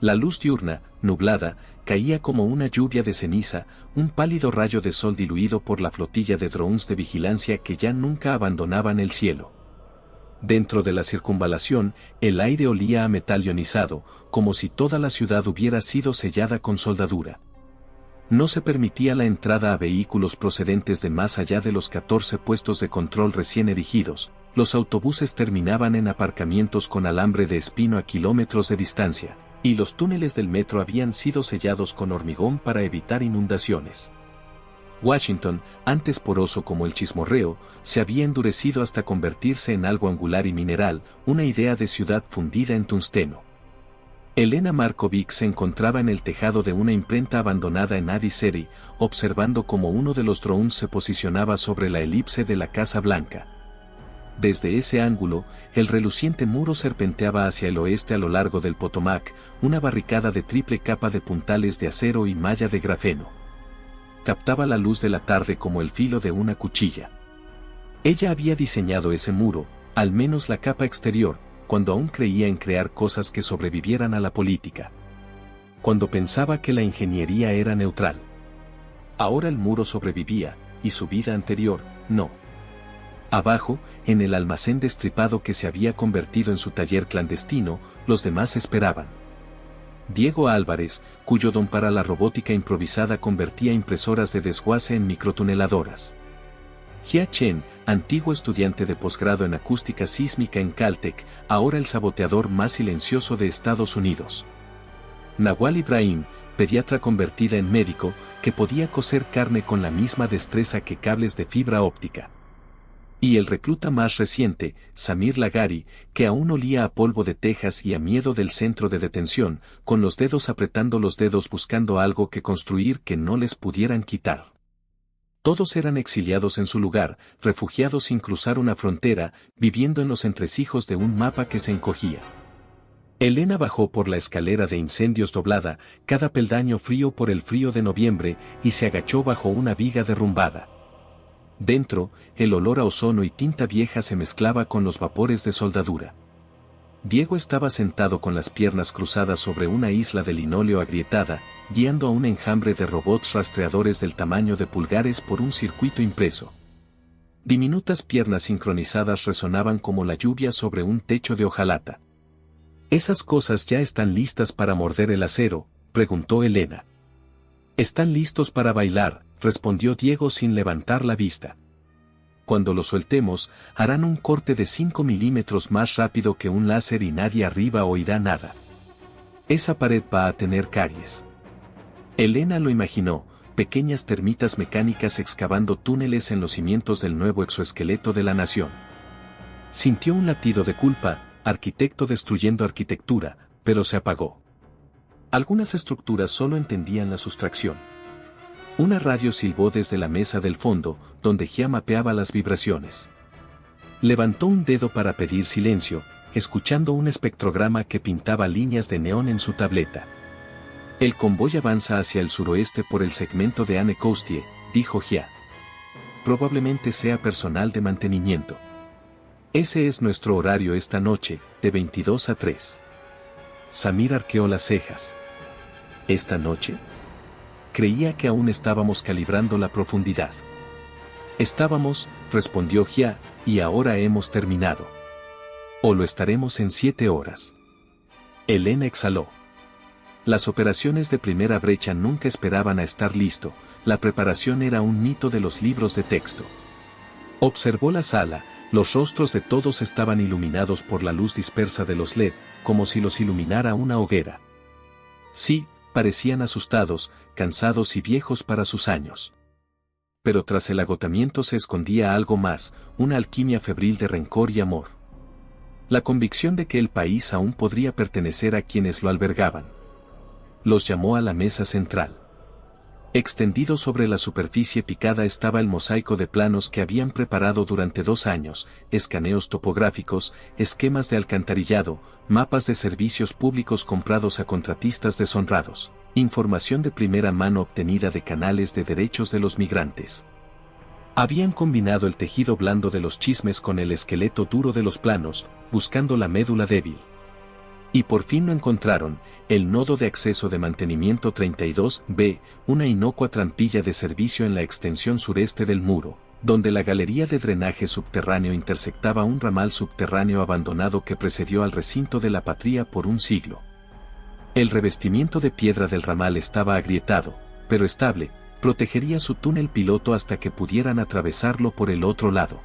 La luz diurna, nublada, caía como una lluvia de ceniza, un pálido rayo de sol diluido por la flotilla de drones de vigilancia que ya nunca abandonaban el cielo. Dentro de la circunvalación, el aire olía a metal ionizado, como si toda la ciudad hubiera sido sellada con soldadura. No se permitía la entrada a vehículos procedentes de más allá de los 14 puestos de control recién erigidos. Los autobuses terminaban en aparcamientos con alambre de espino a kilómetros de distancia, y los túneles del metro habían sido sellados con hormigón para evitar inundaciones. Washington, antes poroso como el chismorreo, se había endurecido hasta convertirse en algo angular y mineral, una idea de ciudad fundida en tungsteno. Elena Markovic se encontraba en el tejado de una imprenta abandonada en Addis City, observando cómo uno de los drones se posicionaba sobre la elipse de la Casa Blanca. Desde ese ángulo, el reluciente muro serpenteaba hacia el oeste a lo largo del Potomac, una barricada de triple capa de puntales de acero y malla de grafeno. Captaba la luz de la tarde como el filo de una cuchilla. Ella había diseñado ese muro, al menos la capa exterior, cuando aún creía en crear cosas que sobrevivieran a la política. Cuando pensaba que la ingeniería era neutral. Ahora el muro sobrevivía, y su vida anterior, no. Abajo, en el almacén destripado que se había convertido en su taller clandestino, los demás esperaban. Diego Álvarez, cuyo don para la robótica improvisada convertía impresoras de desguace en microtuneladoras. Jia Chen, antiguo estudiante de posgrado en acústica sísmica en Caltech, ahora el saboteador más silencioso de Estados Unidos. Nawal Ibrahim, pediatra convertida en médico, que podía coser carne con la misma destreza que cables de fibra óptica. Y el recluta más reciente, Samir Lagari, que aún olía a polvo de Texas y a miedo del centro de detención, con los dedos apretando los dedos buscando algo que construir que no les pudieran quitar. Todos eran exiliados en su lugar, refugiados sin cruzar una frontera, viviendo en los entresijos de un mapa que se encogía. Elena bajó por la escalera de incendios doblada, cada peldaño frío por el frío de noviembre, y se agachó bajo una viga derrumbada. Dentro, el olor a ozono y tinta vieja se mezclaba con los vapores de soldadura. Diego estaba sentado con las piernas cruzadas sobre una isla de linóleo agrietada, guiando a un enjambre de robots rastreadores del tamaño de pulgares por un circuito impreso. Diminutas piernas sincronizadas resonaban como la lluvia sobre un techo de hojalata. «¿Esas cosas ya están listas para morder el acero?», preguntó Elena. «Están listos para bailar», respondió Diego sin levantar la vista. «Cuando lo soltemos, harán un corte de 5 milímetros más rápido que un láser y nadie arriba oirá nada. Esa pared va a tener caries». Elena lo imaginó, pequeñas termitas mecánicas excavando túneles en los cimientos del nuevo exoesqueleto de la nación. Sintió un latido de culpa, arquitecto destruyendo arquitectura, pero se apagó. Algunas estructuras solo entendían la sustracción. Una radio silbó desde la mesa del fondo, donde Gia mapeaba las vibraciones. Levantó un dedo para pedir silencio, escuchando un espectrograma que pintaba líneas de neón en su tableta. «El convoy avanza hacia el suroeste por el segmento de Anacostia», dijo Gia. «Probablemente sea personal de mantenimiento. Ese es nuestro horario esta noche, de 22 a 3. Samir arqueó las cejas. ¿Esta noche? Creía que aún estábamos calibrando la profundidad. Estábamos, respondió Gia, y ahora hemos terminado. O lo estaremos en 7 horas. Elena exhaló. Las operaciones de primera brecha nunca esperaban a estar listo, la preparación era un mito de los libros de texto. Observó la sala, los rostros de todos estaban iluminados por la luz dispersa de los LED, como si los iluminara una hoguera. Sí, parecían asustados, cansados y viejos para sus años. Pero tras el agotamiento se escondía algo más, una alquimia febril de rencor y amor. La convicción de que el país aún podría pertenecer a quienes lo albergaban. Los llamó a la mesa central. Extendido sobre la superficie picada estaba el mosaico de planos que habían preparado durante 2 años, escaneos topográficos, esquemas de alcantarillado, mapas de servicios públicos comprados a contratistas deshonrados, información de primera mano obtenida de canales de derechos de los migrantes. Habían combinado el tejido blando de los chismes con el esqueleto duro de los planos, buscando la médula débil. Y por fin lo encontraron, el nodo de acceso de mantenimiento 32B, una inocua trampilla de servicio en la extensión sureste del muro, donde la galería de drenaje subterráneo intersectaba un ramal subterráneo abandonado que precedió al recinto de la patria por un siglo. El revestimiento de piedra del ramal estaba agrietado, pero estable, protegería su túnel piloto hasta que pudieran atravesarlo por el otro lado.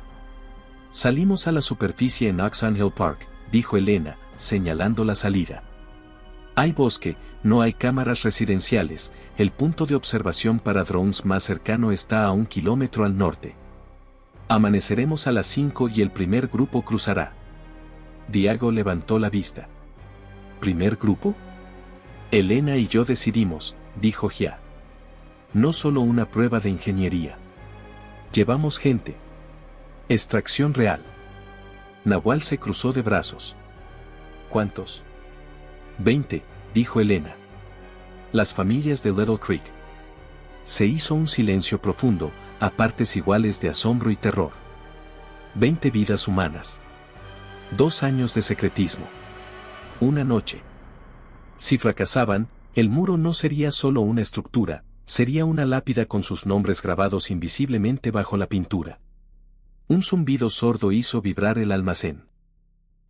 Salimos a la superficie en Oxenhill Park, dijo Elena, señalando la salida. Hay bosque, no hay cámaras residenciales, el punto de observación para drones más cercano está a 1 kilómetro al norte. Amaneceremos a las 5 y el primer grupo cruzará. Diego levantó la vista. ¿Primer grupo? Elena y yo decidimos, dijo Gia. No solo una prueba de ingeniería. Llevamos gente. Extracción real. Nahual se cruzó de brazos. ¿Cuántos? 20, dijo Elena. Las familias de Little Creek. Se hizo un silencio profundo, a partes iguales de asombro y terror. 20 vidas humanas. 2 años de secretismo. Una noche. Si fracasaban, el muro no sería solo una estructura, sería una lápida con sus nombres grabados invisiblemente bajo la pintura. Un zumbido sordo hizo vibrar el almacén.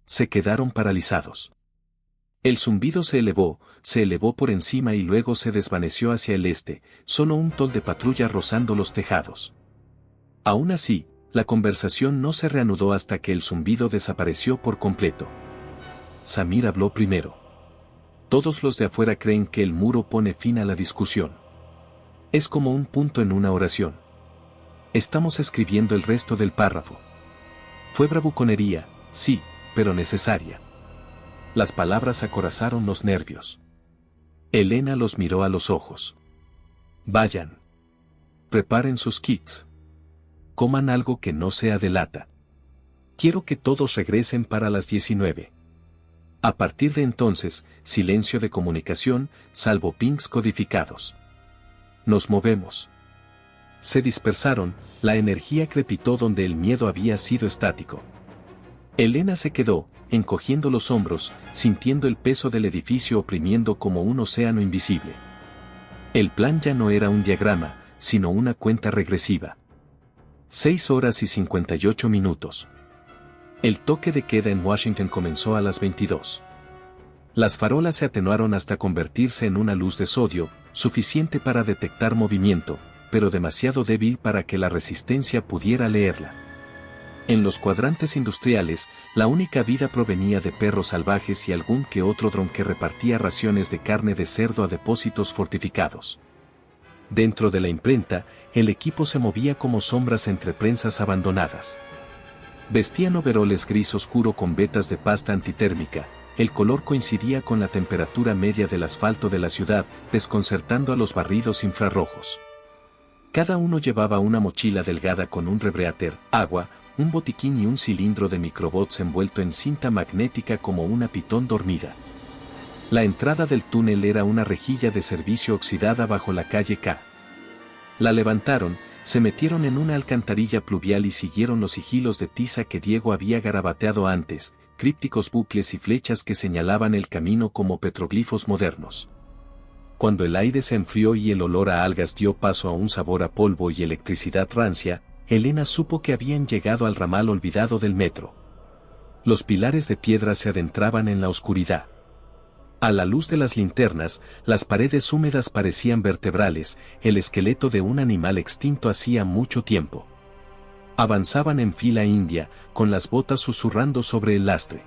Se quedaron paralizados. El zumbido se elevó por encima y luego se desvaneció hacia el este, solo un tol de patrulla rozando los tejados. Aún así, la conversación no se reanudó hasta que el zumbido desapareció por completo. Samir habló primero. Todos los de afuera creen que el muro pone fin a la discusión. Es como un punto en una oración. Estamos escribiendo el resto del párrafo. Fue bravuconería, sí, pero necesaria. Las palabras acorazaron los nervios. Elena los miró a los ojos. Vayan. Preparen sus kits. Coman algo que no sea de lata. Quiero que todos regresen para las 19. A partir de entonces, silencio de comunicación, salvo pings codificados. Nos movemos. Se dispersaron, la energía crepitó donde el miedo había sido estático. Elena se quedó, encogiendo los hombros, sintiendo el peso del edificio oprimiendo como un océano invisible. El plan ya no era un diagrama, sino una cuenta regresiva. 6 horas y 58 minutos. El toque de queda en Washington comenzó a las 22. Las farolas se atenuaron hasta convertirse en una luz de sodio, suficiente para detectar movimiento, pero demasiado débil para que la resistencia pudiera leerla. En los cuadrantes industriales, la única vida provenía de perros salvajes y algún que otro dron que repartía raciones de carne de cerdo a depósitos fortificados. Dentro de la imprenta, el equipo se movía como sombras entre prensas abandonadas. Vestían overoles gris oscuro con vetas de pasta antitérmica, el color coincidía con la temperatura media del asfalto de la ciudad, desconcertando a los barridos infrarrojos. Cada uno llevaba una mochila delgada con un rebreater, agua, un botiquín y un cilindro de microbots envuelto en cinta magnética como una pitón dormida. La entrada del túnel era una rejilla de servicio oxidada bajo la calle K. La levantaron, se metieron en una alcantarilla pluvial y siguieron los sigilos de tiza que Diego había garabateado antes, crípticos bucles y flechas que señalaban el camino como petroglifos modernos. Cuando el aire se enfrió y el olor a algas dio paso a un sabor a polvo y electricidad rancia, Elena supo que habían llegado al ramal olvidado del metro. Los pilares de piedra se adentraban en la oscuridad. A la luz de las linternas, las paredes húmedas parecían vertebrales, el esqueleto de un animal extinto hacía mucho tiempo. Avanzaban en fila india, con las botas susurrando sobre el lastre.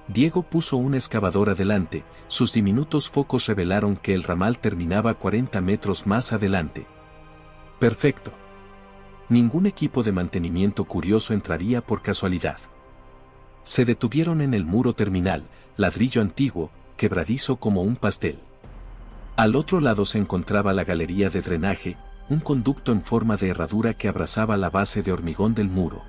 Diego puso una excavadora delante, sus diminutos focos revelaron que el ramal terminaba 40 metros más adelante. Perfecto. Ningún equipo de mantenimiento curioso entraría por casualidad. Se detuvieron en el muro terminal, ladrillo antiguo, quebradizo como un pastel. Al otro lado se encontraba la galería de drenaje, un conducto en forma de herradura que abrazaba la base de hormigón del muro.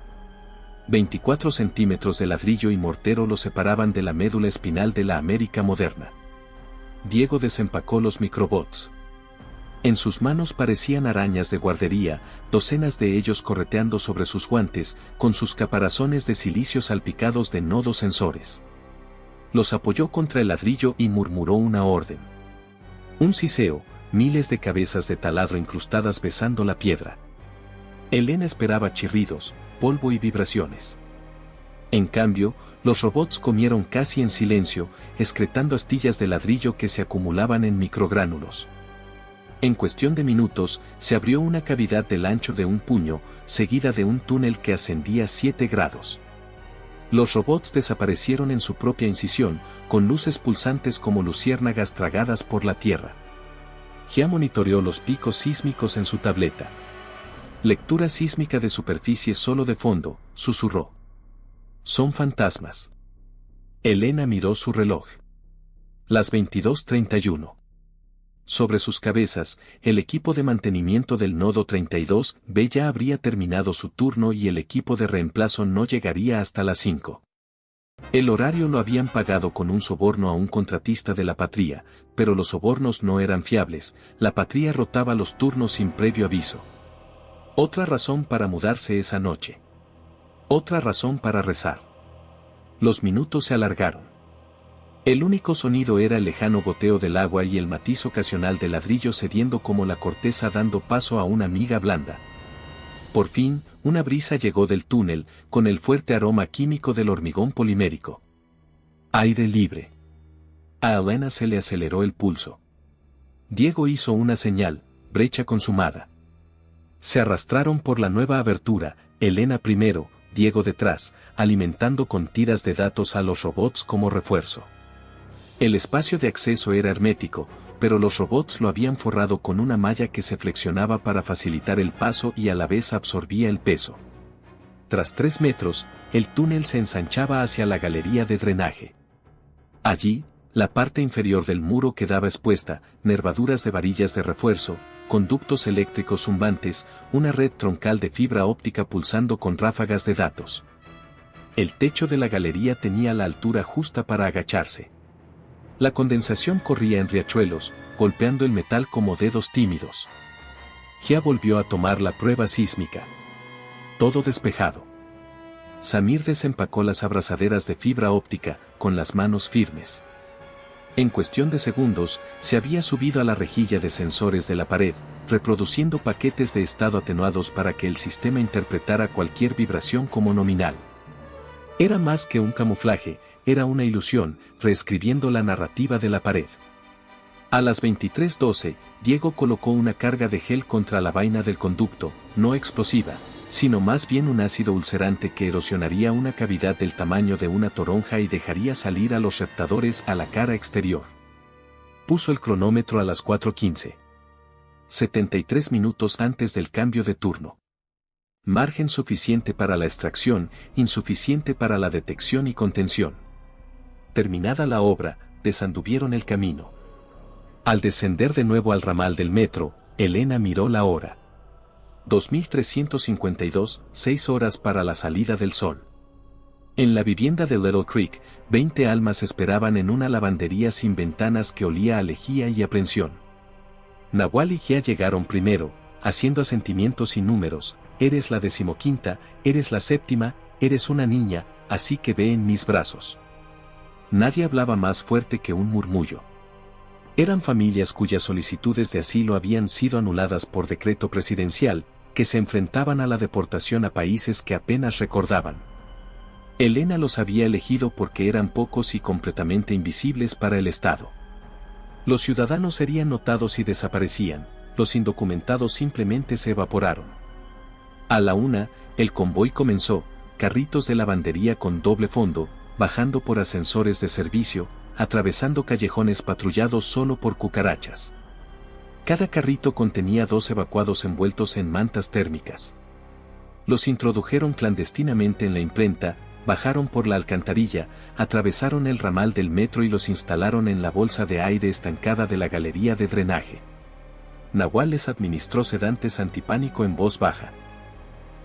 24 centímetros de ladrillo y mortero lo separaban de la médula espinal de la América moderna. Diego desempacó los microbots. En sus manos parecían arañas de guardería, docenas de ellos correteando sobre sus guantes, con sus caparazones de silicio salpicados de nodos sensores. Los apoyó contra el ladrillo y murmuró una orden. Un siseo, miles de cabezas de taladro incrustadas besando la piedra. Elena esperaba chirridos, polvo y vibraciones. En cambio, los robots comieron casi en silencio, excretando astillas de ladrillo que se acumulaban en microgránulos. En cuestión de minutos, se abrió una cavidad del ancho de un puño, seguida de un túnel que ascendía 7 grados. Los robots desaparecieron en su propia incisión, con luces pulsantes como luciérnagas tragadas por la tierra. Gia monitoreó los picos sísmicos en su tableta. Lectura sísmica de superficie solo de fondo, susurró. Son fantasmas. Elena miró su reloj. Las 22:31. Sobre sus cabezas, el equipo de mantenimiento del nodo 32B ya habría terminado su turno y el equipo de reemplazo no llegaría hasta las 5. El horario lo habían pagado con un soborno a un contratista de la Patria, pero los sobornos no eran fiables, la Patria rotaba los turnos sin previo aviso. Otra razón para mudarse esa noche. Otra razón para rezar. Los minutos se alargaron. El único sonido era el lejano goteo del agua y el matiz ocasional del ladrillo cediendo como la corteza dando paso a una miga blanda. Por fin, una brisa llegó del túnel, con el fuerte aroma químico del hormigón polimérico. Aire libre. A Elena se le aceleró el pulso. Diego hizo una señal, brecha consumada. Se arrastraron por la nueva abertura, Elena primero, Diego detrás, alimentando con tiras de datos a los robots como refuerzo. El espacio de acceso era hermético, pero los robots lo habían forrado con una malla que se flexionaba para facilitar el paso y a la vez absorbía el peso. Tras 3 metros, el túnel se ensanchaba hacia la galería de drenaje. Allí, la parte inferior del muro quedaba expuesta, nervaduras de varillas de refuerzo, conductos eléctricos zumbantes, una red troncal de fibra óptica pulsando con ráfagas de datos. El techo de la galería tenía la altura justa para agacharse. La condensación corría en riachuelos, golpeando el metal como dedos tímidos. Gia volvió a tomar la prueba sísmica. Todo despejado. Samir desempacó las abrazaderas de fibra óptica, con las manos firmes. En cuestión de segundos, se había subido a la rejilla de sensores de la pared, reproduciendo paquetes de estado atenuados para que el sistema interpretara cualquier vibración como nominal. Era más que un camuflaje, era una ilusión, reescribiendo la narrativa de la pared. A las 23:12, Diego colocó una carga de gel contra la vaina del conducto, no explosiva, sino más bien un ácido ulcerante que erosionaría una cavidad del tamaño de una toronja y dejaría salir a los reptadores a la cara exterior. Puso el cronómetro a las 4:15. 73 minutos antes del cambio de turno. Margen suficiente para la extracción, insuficiente para la detección y contención. Terminada la obra, desanduvieron el camino. Al descender de nuevo al ramal del metro, Elena miró la hora. 2352, 6 horas para la salida del sol. En la vivienda de Little Creek, 20 almas esperaban en una lavandería sin ventanas que olía a lejía y aprensión. Nahual y Gia llegaron primero, haciendo asentimientos y números. Eres la 15ª, eres la 7ª, eres una niña, así que ve en mis brazos. Nadie hablaba más fuerte que un murmullo. Eran familias cuyas solicitudes de asilo habían sido anuladas por decreto presidencial, que se enfrentaban a la deportación a países que apenas recordaban. Elena los había elegido porque eran pocos y completamente invisibles para el Estado. Los ciudadanos serían notados y desaparecían, los indocumentados simplemente se evaporaron. A la 1, el convoy comenzó, carritos de lavandería con doble fondo, bajando por ascensores de servicio, atravesando callejones patrullados solo por cucarachas. Cada carrito contenía 2 evacuados envueltos en mantas térmicas. Los introdujeron clandestinamente en la imprenta, bajaron por la alcantarilla, atravesaron el ramal del metro y los instalaron en la bolsa de aire estancada de la galería de drenaje. Nahual les administró sedantes antipánico en voz baja.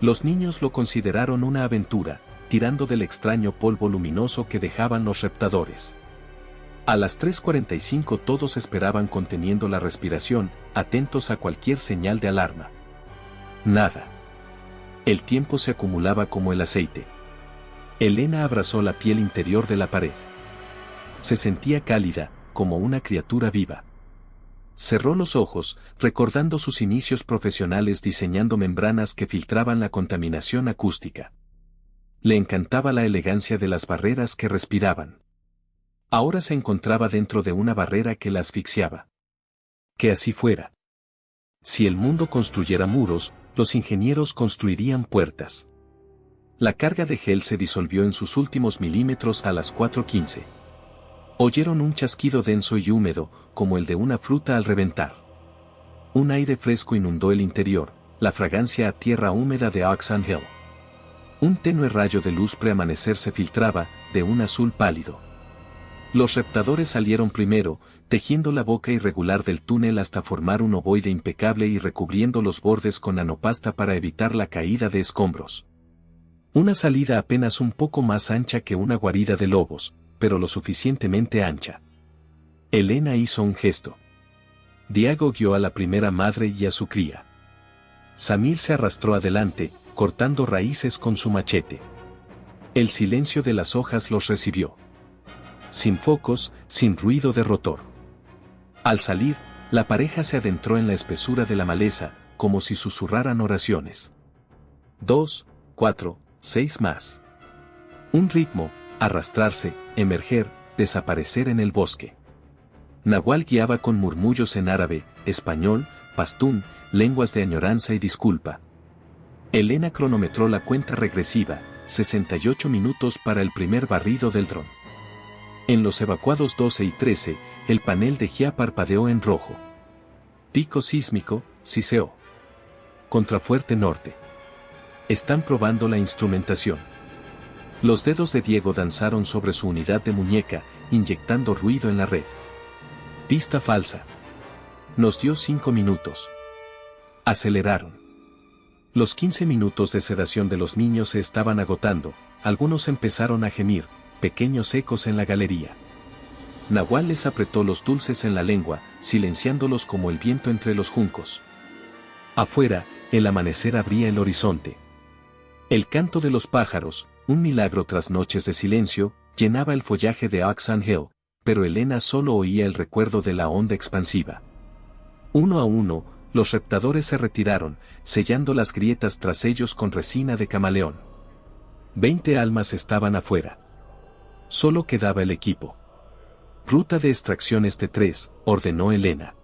Los niños lo consideraron una aventura, tirando del extraño polvo luminoso que dejaban los reptadores. A las 3:45 todos esperaban conteniendo la respiración, atentos a cualquier señal de alarma. Nada. El tiempo se acumulaba como el aceite. Elena abrazó la piel interior de la pared. Se sentía cálida, como una criatura viva. Cerró los ojos, recordando sus inicios profesionales diseñando membranas que filtraban la contaminación acústica. Le encantaba la elegancia de las barreras que respiraban. Ahora se encontraba dentro de una barrera que la asfixiaba. Que así fuera. Si el mundo construyera muros, los ingenieros construirían puertas. La carga de gel se disolvió en sus últimos milímetros a las 4:15. Oyeron un chasquido denso y húmedo, como el de una fruta al reventar. Un aire fresco inundó el interior, la fragancia a tierra húmeda de Oxon Hill. Un tenue rayo de luz preamanecer se filtraba, de un azul pálido. Los reptadores salieron primero, tejiendo la boca irregular del túnel hasta formar un ovoide impecable y recubriendo los bordes con nanopasta para evitar la caída de escombros. Una salida apenas un poco más ancha que una guarida de lobos, pero lo suficientemente ancha. Elena hizo un gesto. Diago guió a la primera madre y a su cría. Samir se arrastró adelante, cortando raíces con su machete. El silencio de las hojas los recibió. Sin focos, sin ruido de rotor. Al salir, la pareja se adentró en la espesura de la maleza, como si susurraran oraciones. 2, 4, 6 más. Un ritmo, arrastrarse, emerger, desaparecer en el bosque. Nahual guiaba con murmullos en árabe, español, pastún, lenguas de añoranza y disculpa. Elena cronometró la cuenta regresiva, 68 minutos para el primer barrido del dron. En los evacuados 12 y 13, el panel de GIA parpadeó en rojo. Pico sísmico, siseó. Contrafuerte norte. Están probando la instrumentación. Los dedos de Diego danzaron sobre su unidad de muñeca, inyectando ruido en la red. Pista falsa. Nos dio 5 minutos. Aceleraron. Los 15 minutos de sedación de los niños se estaban agotando, algunos empezaron a gemir, pequeños ecos en la galería. Nahual les apretó los dulces en la lengua, silenciándolos como el viento entre los juncos. Afuera, el amanecer abría el horizonte. El canto de los pájaros, un milagro tras noches de silencio, llenaba el follaje de Oxon Hill, pero Elena solo oía el recuerdo de la onda expansiva. Uno a uno, los reptadores se retiraron, sellando las grietas tras ellos con resina de camaleón. 20 almas estaban afuera. Solo quedaba el equipo. Ruta de extracción T3, ordenó Elena.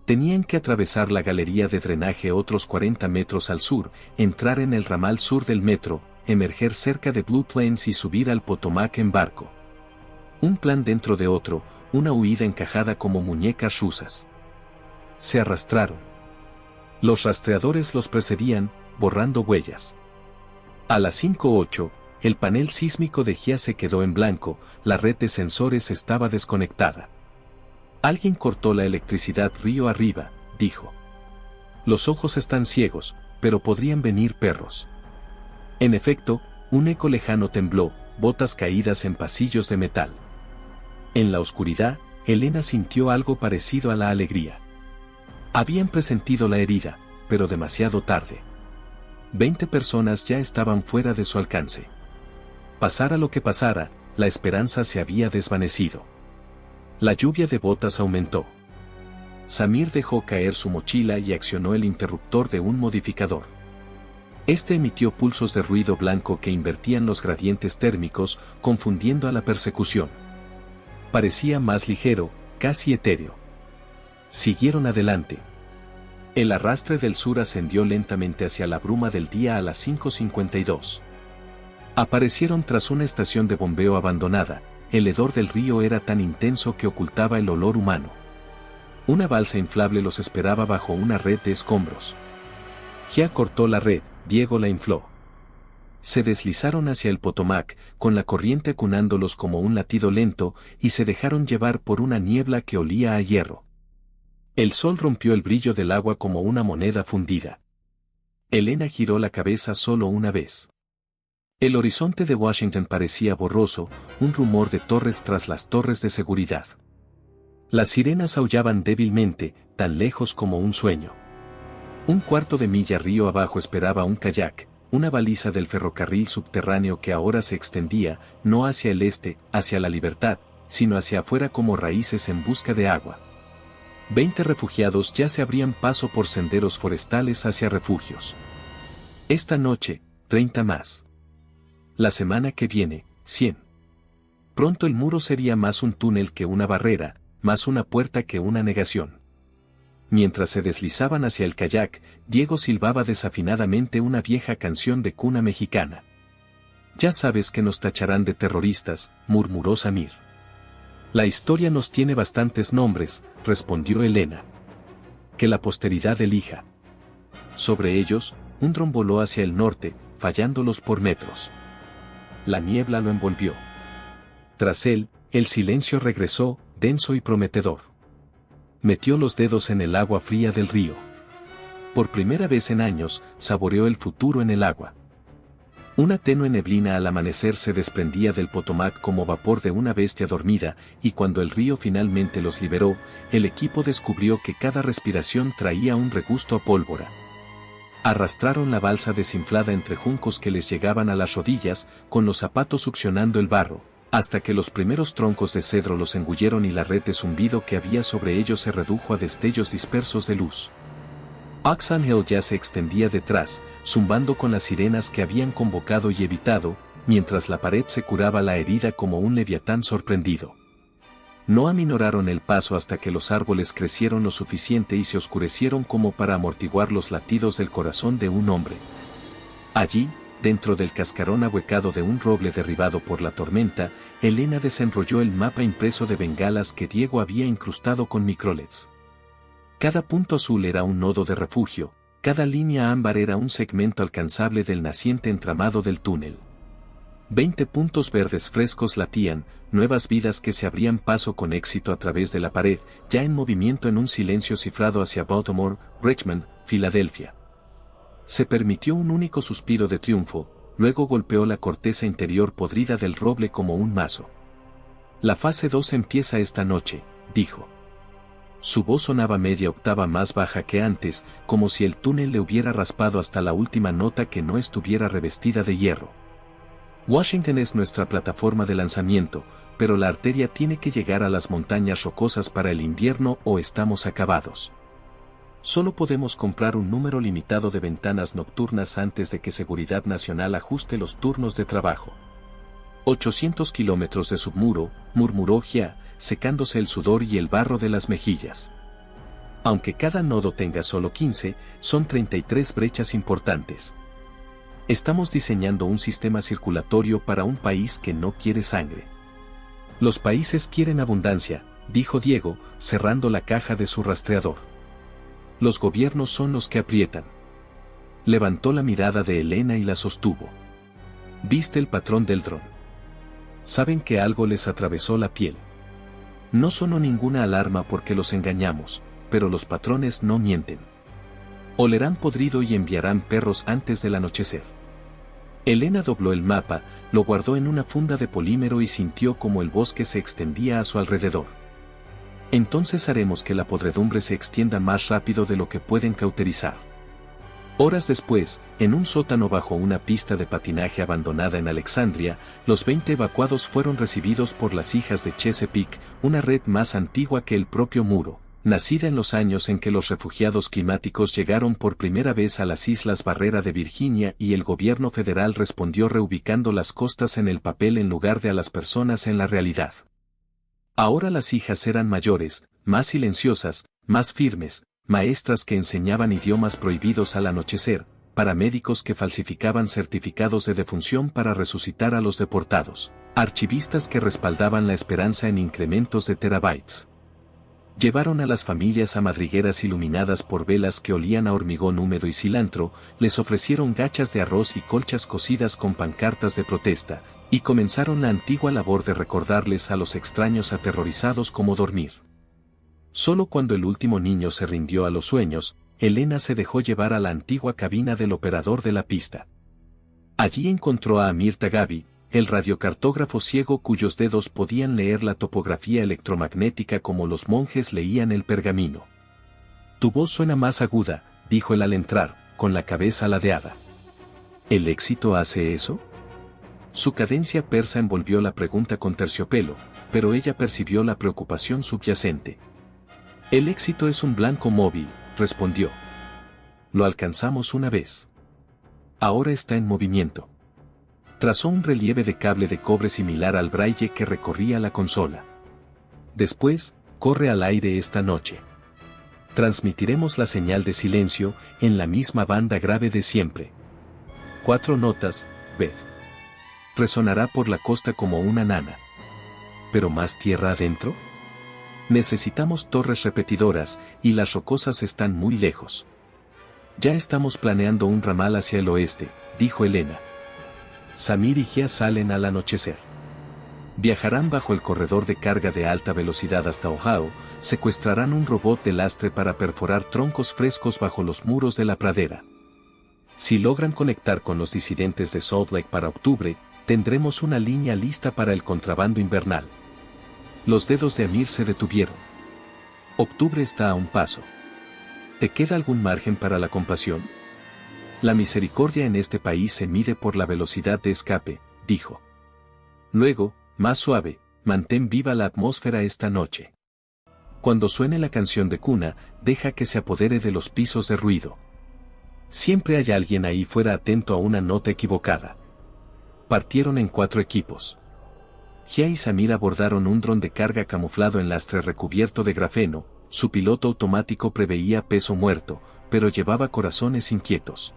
Tenían que atravesar la galería de drenaje otros 40 metros al sur, entrar en el ramal sur del metro, emerger cerca de Blue Plains y subir al Potomac en barco. Un plan dentro de otro, una huida encajada como muñecas rusas. Se arrastraron. Los rastreadores los precedían, borrando huellas. A las 5:08, el panel sísmico de GIA se quedó en blanco, la red de sensores estaba desconectada. Alguien cortó la electricidad río arriba, dijo. Los ojos están ciegos, pero podrían venir perros. En efecto, un eco lejano tembló, botas caídas en pasillos de metal. En la oscuridad, Elena sintió algo parecido a la alegría. Habían presentido la herida, pero demasiado tarde. 20 personas ya estaban fuera de su alcance. Pasara lo que pasara, la esperanza se había desvanecido. La lluvia de botas aumentó. Samir dejó caer su mochila y accionó el interruptor de un modificador. Este emitió pulsos de ruido blanco que invertían los gradientes térmicos, confundiendo a la persecución. Parecía más ligero, casi etéreo. Siguieron adelante. El arrastre del sur ascendió lentamente hacia la bruma del día a las 5:52. Aparecieron tras una estación de bombeo abandonada. El hedor del río era tan intenso que ocultaba el olor humano. Una balsa inflable los esperaba bajo una red de escombros. GIA cortó la red, Diego la infló. Se deslizaron hacia el Potomac, con la corriente acunándolos como un latido lento, y se dejaron llevar por una niebla que olía a hierro. El sol rompió el brillo del agua como una moneda fundida. Elena giró la cabeza solo una vez. El horizonte de Washington parecía borroso, un rumor de torres tras las torres de seguridad. Las sirenas aullaban débilmente, tan lejos como un sueño. Un cuarto de milla río abajo esperaba un kayak, una baliza del ferrocarril subterráneo que ahora se extendía, no hacia el este, hacia la libertad, sino hacia afuera como raíces en busca de agua. 20 refugiados ya se abrían paso por senderos forestales hacia refugios. Esta noche, 30 más. La semana que viene, 100. Pronto el muro sería más un túnel que una barrera, más una puerta que una negación. Mientras se deslizaban hacia el kayak, Diego silbaba desafinadamente una vieja canción de cuna mexicana. Ya sabes que nos tacharán de terroristas, murmuró Samir. La historia nos tiene bastantes nombres, respondió Elena. Que la posteridad elija. Sobre ellos, un dron voló hacia el norte, fallándolos por metros. La niebla lo envolvió. Tras él, el silencio regresó, denso y prometedor. Metió los dedos en el agua fría del río. Por primera vez en años, saboreó el futuro en el agua. Una tenue neblina al amanecer se desprendía del Potomac como vapor de una bestia dormida, y cuando el río finalmente los liberó, el equipo descubrió que cada respiración traía un regusto a pólvora. Arrastraron la balsa desinflada entre juncos que les llegaban a las rodillas, con los zapatos succionando el barro, hasta que los primeros troncos de cedro los engulleron y la red de zumbido que había sobre ellos se redujo a destellos dispersos de luz. Oxenhill ya se extendía detrás, zumbando con las sirenas que habían convocado y evitado, mientras la pared se curaba la herida como un leviatán sorprendido. No aminoraron el paso hasta que los árboles crecieron lo suficiente y se oscurecieron como para amortiguar los latidos del corazón de un hombre. Allí, dentro del cascarón ahuecado de un roble derribado por la tormenta, Elena desenrolló el mapa impreso de bengalas que Diego había incrustado con microleds. Cada punto azul era un nodo de refugio, cada línea ámbar era un segmento alcanzable del naciente entramado del túnel. 20 puntos verdes frescos latían, nuevas vidas que se abrían paso con éxito a través de la pared, ya en movimiento en un silencio cifrado hacia Baltimore, Richmond, Filadelfia. Se permitió un único suspiro de triunfo, luego golpeó la corteza interior podrida del roble como un mazo. La fase 2 empieza esta noche, dijo. Su voz sonaba media octava más baja que antes, como si el túnel le hubiera raspado hasta la última nota que no estuviera revestida de hierro. Washington es nuestra plataforma de lanzamiento, pero la arteria tiene que llegar a las montañas rocosas para el invierno o estamos acabados. Solo podemos comprar un número limitado de ventanas nocturnas antes de que Seguridad Nacional ajuste los turnos de trabajo. 800 kilómetros de submuro, murmuró Gia, secándose el sudor y el barro de las mejillas. Aunque cada nodo tenga solo 15, son 33 brechas importantes. Estamos diseñando un sistema circulatorio para un país que no quiere sangre. Los países quieren abundancia, dijo Diego, cerrando la caja de su rastreador. Los gobiernos son los que aprietan. Levantó la mirada de Elena y la sostuvo. ¿Viste el patrón del dron? Saben que algo les atravesó la piel. No sonó ninguna alarma porque los engañamos, pero los patrones no mienten. Olerán podrido y enviarán perros antes del anochecer. Elena dobló el mapa, lo guardó en una funda de polímero y sintió como el bosque se extendía a su alrededor. Entonces haremos que la podredumbre se extienda más rápido de lo que pueden cauterizar. Horas después, en un sótano bajo una pista de patinaje abandonada en Alexandria, los 20 evacuados fueron recibidos por las hijas de Chesapeake, una red más antigua que el propio muro, nacida en los años en que los refugiados climáticos llegaron por primera vez a las Islas Barrera de Virginia y el gobierno federal respondió reubicando las costas en el papel en lugar de a las personas en la realidad. Ahora las hijas eran mayores, más silenciosas, más firmes, maestras que enseñaban idiomas prohibidos al anochecer, paramédicos que falsificaban certificados de defunción para resucitar a los deportados, archivistas que respaldaban la esperanza en incrementos de terabytes. Llevaron a las familias a madrigueras iluminadas por velas que olían a hormigón húmedo y cilantro, les ofrecieron gachas de arroz y colchas cocidas con pancartas de protesta, y comenzaron la antigua labor de recordarles a los extraños aterrorizados cómo dormir. Solo cuando el último niño se rindió a los sueños, Elena se dejó llevar a la antigua cabina del operador de la pista. Allí encontró a Amir Tagabi, el radiocartógrafo ciego cuyos dedos podían leer la topografía electromagnética como los monjes leían el pergamino. Tu voz suena más aguda, dijo él al entrar, con la cabeza ladeada. ¿El éxito hace eso? Su cadencia persa envolvió la pregunta con terciopelo, pero ella percibió la preocupación subyacente. El éxito es un blanco móvil, respondió. Lo alcanzamos una vez. Ahora está en movimiento. Trazó un relieve de cable de cobre similar al braille que recorría la consola. Después, corre al aire esta noche. Transmitiremos la señal de silencio en la misma banda grave de siempre. 4 notas, Beth. Resonará por la costa como una nana. ¿Pero más tierra adentro? Necesitamos torres repetidoras, y las rocosas están muy lejos. Ya estamos planeando un ramal hacia el oeste, dijo Elena. Samir y Gia salen al anochecer. Viajarán bajo el corredor de carga de alta velocidad hasta Ohio, secuestrarán un robot de lastre para perforar troncos frescos bajo los muros de la pradera. Si logran conectar con los disidentes de Salt Lake para octubre, tendremos una línea lista para el contrabando invernal. Los dedos de Amir se detuvieron. Octubre está a un paso. ¿Te queda algún margen para la compasión? La misericordia en este país se mide por la velocidad de escape, dijo. Luego, más suave, mantén viva la atmósfera esta noche. Cuando suene la canción de cuna, deja que se apodere de los pisos de ruido. Siempre hay alguien ahí fuera atento a una nota equivocada. Partieron en 4 equipos. Gia y Samir abordaron un dron de carga camuflado en lastre recubierto de grafeno. Su piloto automático preveía peso muerto, pero llevaba corazones inquietos.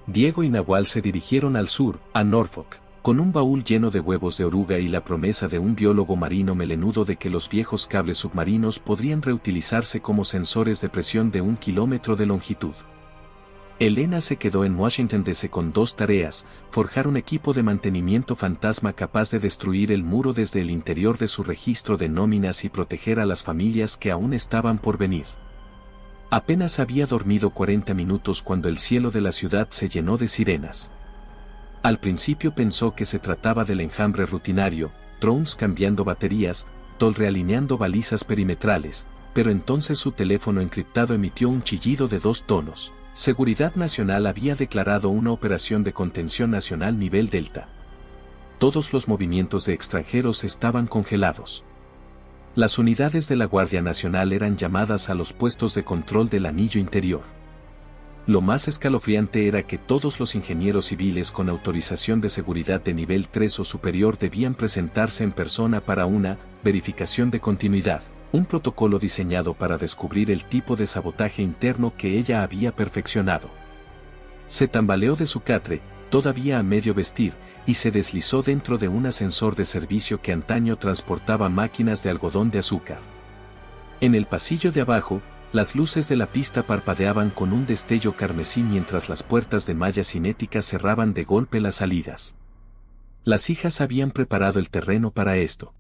Diego y Nahual se dirigieron al sur, a Norfolk, con un baúl lleno de huevos de oruga y la promesa de un biólogo marino melenudo de que los viejos cables submarinos podrían reutilizarse como sensores de presión de 1 kilómetro de longitud. Elena se quedó en Washington DC con 2 tareas: forjar un equipo de mantenimiento fantasma capaz de destruir el muro desde el interior de su registro de nóminas y proteger a las familias que aún estaban por venir. Apenas había dormido 40 minutos cuando el cielo de la ciudad se llenó de sirenas. Al principio pensó que se trataba del enjambre rutinario, drones cambiando baterías, Toll realineando balizas perimetrales, pero entonces su teléfono encriptado emitió un chillido de 2 tonos. Seguridad Nacional había declarado una operación de contención nacional nivel Delta. Todos los movimientos de extranjeros estaban congelados. Las unidades de la Guardia Nacional eran llamadas a los puestos de control del anillo interior. Lo más escalofriante era que todos los ingenieros civiles con autorización de seguridad de nivel 3 o superior debían presentarse en persona para una verificación de continuidad. Un protocolo diseñado para descubrir el tipo de sabotaje interno que ella había perfeccionado. Se tambaleó de su catre, todavía a medio vestir, y se deslizó dentro de un ascensor de servicio que antaño transportaba máquinas de algodón de azúcar. En el pasillo de abajo, las luces de la pista parpadeaban con un destello carmesí mientras las puertas de malla cinética cerraban de golpe las salidas. Las hijas habían preparado el terreno para esto.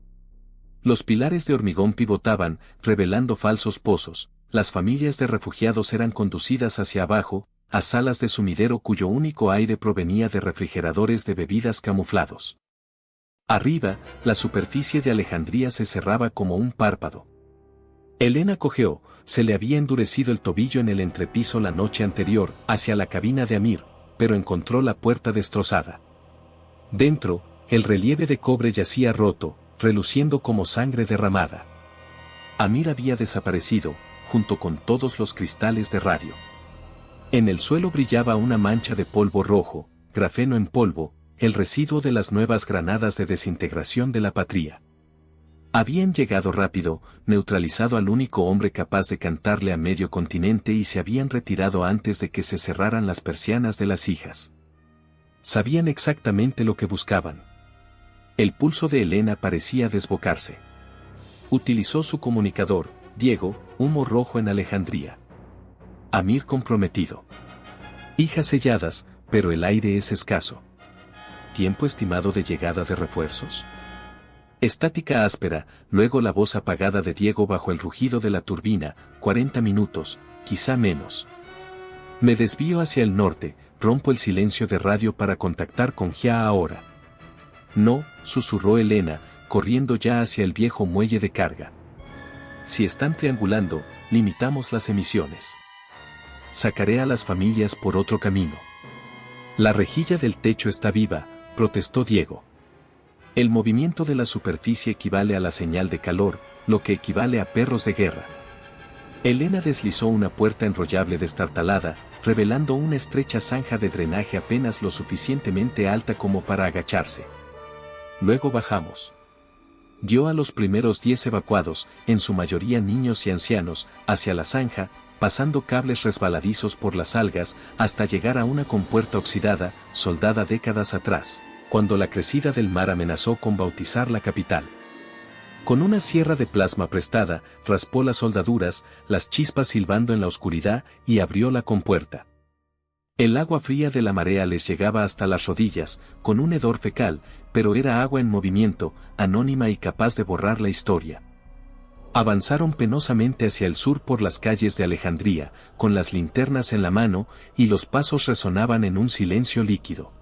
Los pilares de hormigón pivotaban, revelando falsos pozos. Las familias de refugiados eran conducidas hacia abajo, a salas de sumidero cuyo único aire provenía de refrigeradores de bebidas camuflados. Arriba, la superficie de Alejandría se cerraba como un párpado. Elena cojeó, se le había endurecido el tobillo en el entrepiso la noche anterior, hacia la cabina de Amir, pero encontró la puerta destrozada. Dentro, el relieve de cobre yacía roto, reluciendo como sangre derramada. Amir había desaparecido, junto con todos los cristales de radio. En el suelo brillaba una mancha de polvo rojo, grafeno en polvo, el residuo de las nuevas granadas de desintegración de la patria. Habían llegado rápido, neutralizado al único hombre capaz de cantarle a medio continente y se habían retirado antes de que se cerraran las persianas de las hijas. Sabían exactamente lo que buscaban. El pulso de Elena parecía desbocarse. Utilizó su comunicador, Diego, humo rojo en Alejandría. Amir comprometido. Hijas selladas, pero el aire es escaso. ¿Tiempo estimado de llegada de refuerzos? Estática áspera, luego la voz apagada de Diego bajo el rugido de la turbina, 40 minutos, quizá menos. Me desvío hacia el norte, rompo el silencio de radio para contactar con Gia ahora. No, susurró Elena, corriendo ya hacia el viejo muelle de carga. Si están triangulando, limitamos las emisiones. Sacaré a las familias por otro camino. La rejilla del techo está viva, protestó Diego. El movimiento de la superficie equivale a la señal de calor, lo que equivale a perros de guerra. Elena deslizó una puerta enrollable destartalada, revelando una estrecha zanja de drenaje apenas lo suficientemente alta como para agacharse. Luego bajamos. Dio a los primeros 10 evacuados, en su mayoría niños y ancianos, hacia la zanja, pasando cables resbaladizos por las algas, hasta llegar a una compuerta oxidada, soldada décadas atrás, cuando la crecida del mar amenazó con bautizar la capital. Con una sierra de plasma prestada, raspó las soldaduras, las chispas silbando en la oscuridad, y abrió la compuerta. El agua fría de la marea les llegaba hasta las rodillas, con un hedor fecal, pero era agua en movimiento, anónima y capaz de borrar la historia. Avanzaron penosamente hacia el sur por las calles de Alejandría, con las linternas en la mano, y los pasos resonaban en un silencio líquido.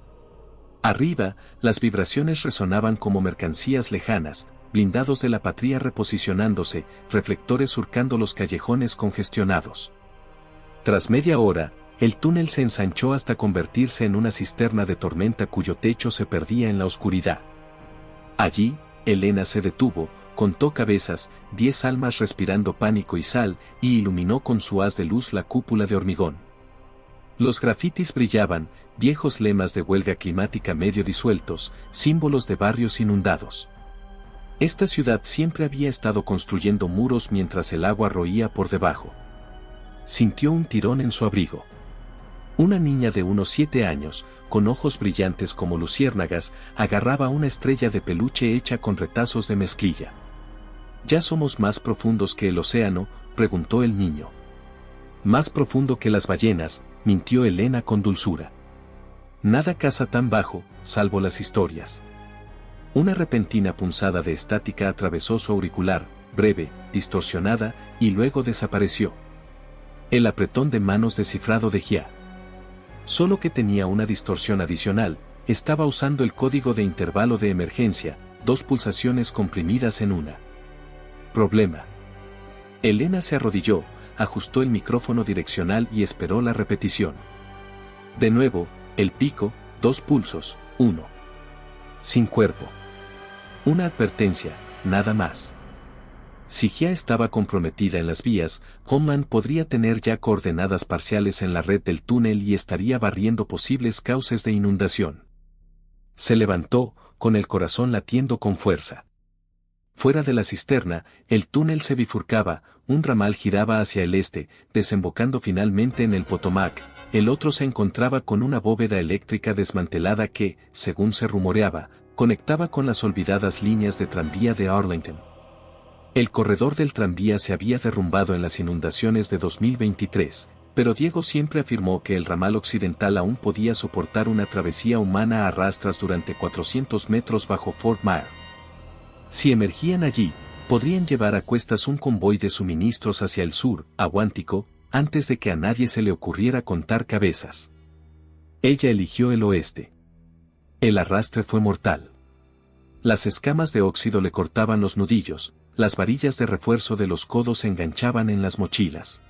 Arriba, las vibraciones resonaban como mercancías lejanas, blindados de la patria reposicionándose, reflectores surcando los callejones congestionados. Tras media hora, el túnel se ensanchó hasta convertirse en una cisterna de tormenta cuyo techo se perdía en la oscuridad. Allí, Elena se detuvo, contó cabezas, 10 almas respirando pánico y sal, y iluminó con su haz de luz la cúpula de hormigón. Los grafitis brillaban, viejos lemas de huelga climática medio disueltos, símbolos de barrios inundados. Esta ciudad siempre había estado construyendo muros mientras el agua roía por debajo. Sintió un tirón en su abrigo. Una niña de unos 7 años, con ojos brillantes como luciérnagas, agarraba una estrella de peluche hecha con retazos de mezclilla. ¿Ya somos más profundos que el océano?, preguntó el niño. Más profundo que las ballenas, mintió Elena con dulzura. Nada caza tan bajo, salvo las historias. Una repentina punzada de estática atravesó su auricular, breve, distorsionada, y luego desapareció. El apretón de manos descifrado de Gia. Solo que tenía una distorsión adicional, estaba usando el código de intervalo de emergencia, 2 pulsaciones comprimidas en una. Problema. Elena se arrodilló, ajustó el micrófono direccional y esperó la repetición. De nuevo, el pico, 2 pulsos, 1. Sin cuerpo. Una advertencia, nada más. Si Gia estaba comprometida en las vías, Homeland podría tener ya coordenadas parciales en la red del túnel y estaría barriendo posibles cauces de inundación. Se levantó, con el corazón latiendo con fuerza. Fuera de la cisterna, el túnel se bifurcaba, un ramal giraba hacia el este, desembocando finalmente en el Potomac, el otro se encontraba con una bóveda eléctrica desmantelada que, según se rumoreaba, conectaba con las olvidadas líneas de tranvía de Arlington. El corredor del tranvía se había derrumbado en las inundaciones de 2023, pero Diego siempre afirmó que el ramal occidental aún podía soportar una travesía humana a rastras durante 400 metros bajo Fort Myer. Si emergían allí, podrían llevar a cuestas un convoy de suministros hacia el sur, Aguántico, antes de que a nadie se le ocurriera contar cabezas. Ella eligió el oeste. El arrastre fue mortal. Las escamas de óxido le cortaban los nudillos, las varillas de refuerzo de los codos se enganchaban en las mochilas.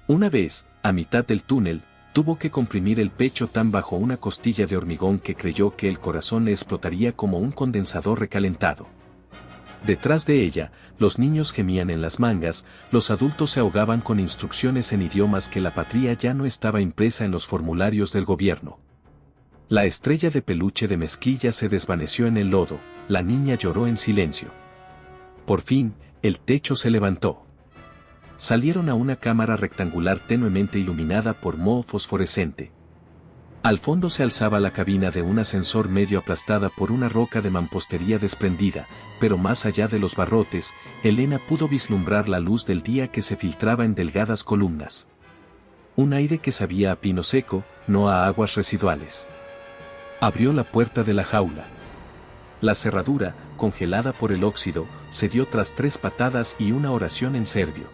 Una vez, a mitad del túnel, tuvo que comprimir el pecho tan bajo una costilla de hormigón que creyó que el corazón le explotaría como un condensador recalentado. Detrás de ella, los niños gemían en las mangas, los adultos se ahogaban con instrucciones en idiomas que la patria ya no estaba impresa en los formularios del gobierno. La estrella de peluche de mezclilla se desvaneció en el lodo, la niña lloró en silencio. Por fin, el techo se levantó. Salieron a una cámara rectangular tenuemente iluminada por moho fosforescente. Al fondo se alzaba la cabina de un ascensor medio aplastada por una roca de mampostería desprendida, pero más allá de los barrotes, Elena pudo vislumbrar la luz del día que se filtraba en delgadas columnas. Un aire que sabía a pino seco, no a aguas residuales. Abrió la puerta de la jaula. La cerradura, congelada por el óxido, se dio tras 3 patadas y una oración en serbio.